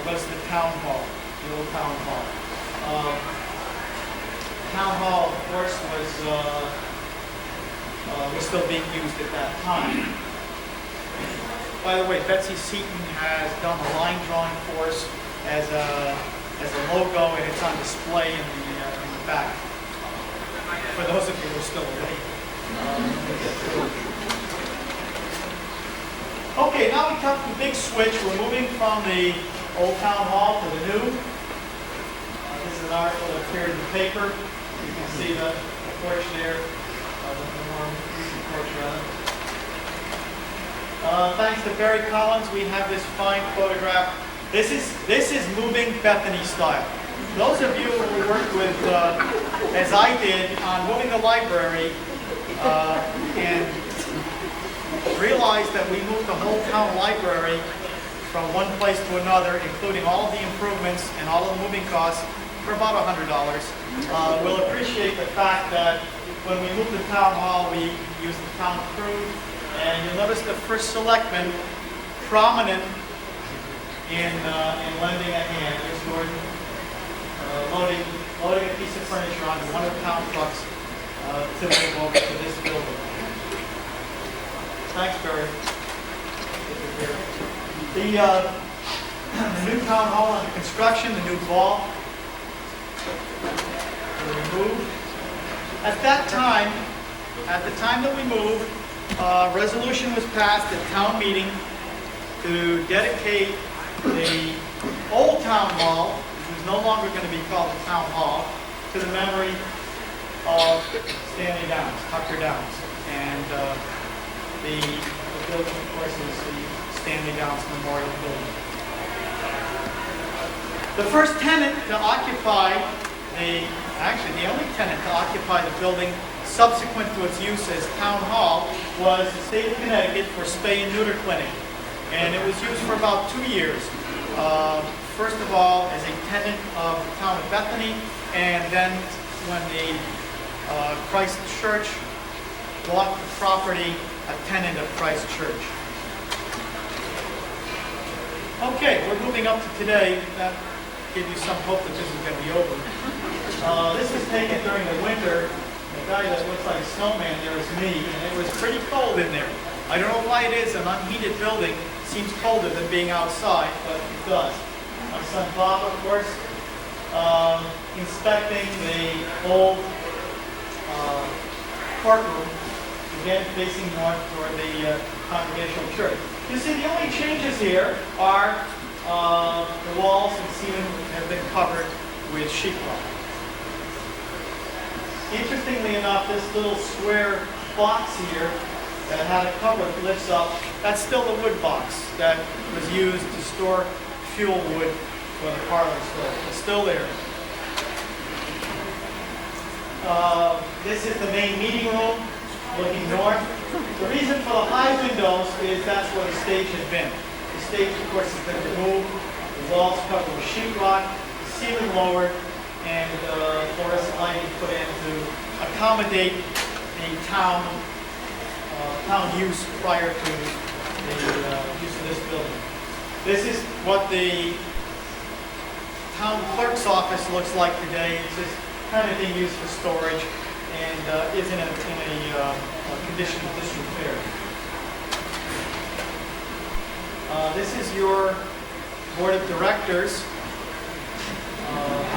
was the town hall, the old town hall. Town hall, of course, was still being used at that time. By the way, Betsy Seaton has done a line drawing for us as a logo, and it's on display in the back. For those of you who are still awake. Okay, now we come to the big switch. We're moving from the old town hall to the new. This is an article that appeared in the paper. You can see the porch there, the more recent porch rather. Thanks to Barry Collins, we have this fine photograph. This is moving Bethany style. Those of you who worked with, as I did, on moving the library, and realized that we moved the whole town library from one place to another, including all of the improvements and all of the moving costs, for about $100. We'll appreciate the fact that when we moved the town hall, we used the town crew. And you'll notice the first selectman prominent in lending a hand. Here's Gordon loading a piece of furniture onto one of the town trucks to move over to this building. Thanks, Barry. The new town hall under construction, the new vault removed. At the time that we moved, resolution was passed at town meeting to dedicate the old town hall, which was no longer going to be called the town hall, to the memory of Stanley Downs, Tucker Downs. And the building, of course, is the Stanley Downs Memorial Building. The first tenant to occupy the only tenant to occupy the building subsequent to its use as town hall was the state of Connecticut for spay and neuter clinic. And it was used for about 2 years. First of all, as a tenant of the town of Bethany, and then when the Christ Church bought the property, a tenant of Christ Church. Okay, we're moving up to today. That gives you some hope that this is going to be over. This was taken during the winter. The guy that looks like a snowman there is me, and it was pretty cold in there. I don't know why it is. An unheated building seems colder than being outside, but it does. My son Bob, of course, inspecting the old courtroom, again facing north toward the Congregational Church. You see, the only changes here are the walls and ceiling have been covered with sheetrock. Interestingly enough, this little square box here that had a cover that lifts up, that's still the wood box that was used to store fuel wood for the parlor stove. It's still there. This is the main meeting room, looking north. The reason for the high windows is that's where the stage has been. The stage, of course, has been removed. The walls covered with sheetrock, the ceiling lowered, and fluorescent lighting put in to accommodate the town use prior to the use of this building. This is what the town clerk's office looks like today. It's just kind of being used for storage and is in a condition of disrepair. This is your board of directors.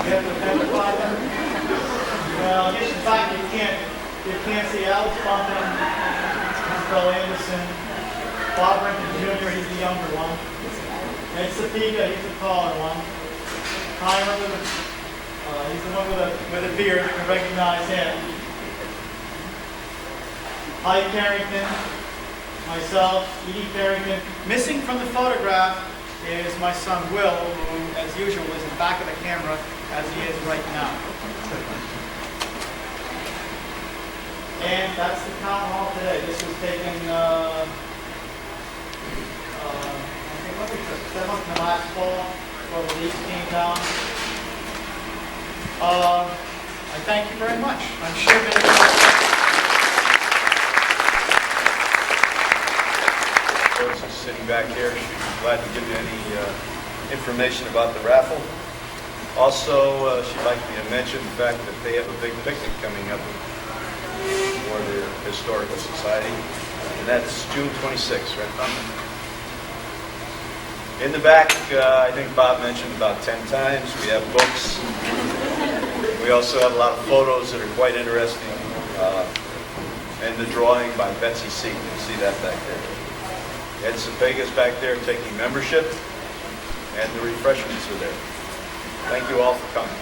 You have to identify them. Well, I guess in fact you can't see Alex Bumpton, Bill Anderson, Bob Brinton Jr., he's the younger one. Ed Sapega, he's the taller one. Tyler, he's the one with a beard, you can recognize him. Hyde Carrington, myself, Edie Carrington. Missing from the photograph is my son Will, who, as usual, is in the back of the camera, as he is right now. And that's the town hall today. This was taken, I think, what we took, 7th last fall, before the leaves came down. I thank you very much. I'm sure that Is sitting back here. She'd be glad to give you any information about the raffle. Also, she'd like me to mention the fact that they have a big picnic coming up for the Historical Society, and that's June 26th, right, Bob? In the back, I think Bob mentioned about 10 times, we have books. We also have a lot of photos that are quite interesting, and the drawing by Betsy C. You can see that back there. Ed Sapega's back there taking membership, and the refreshments are there. Thank you all for coming.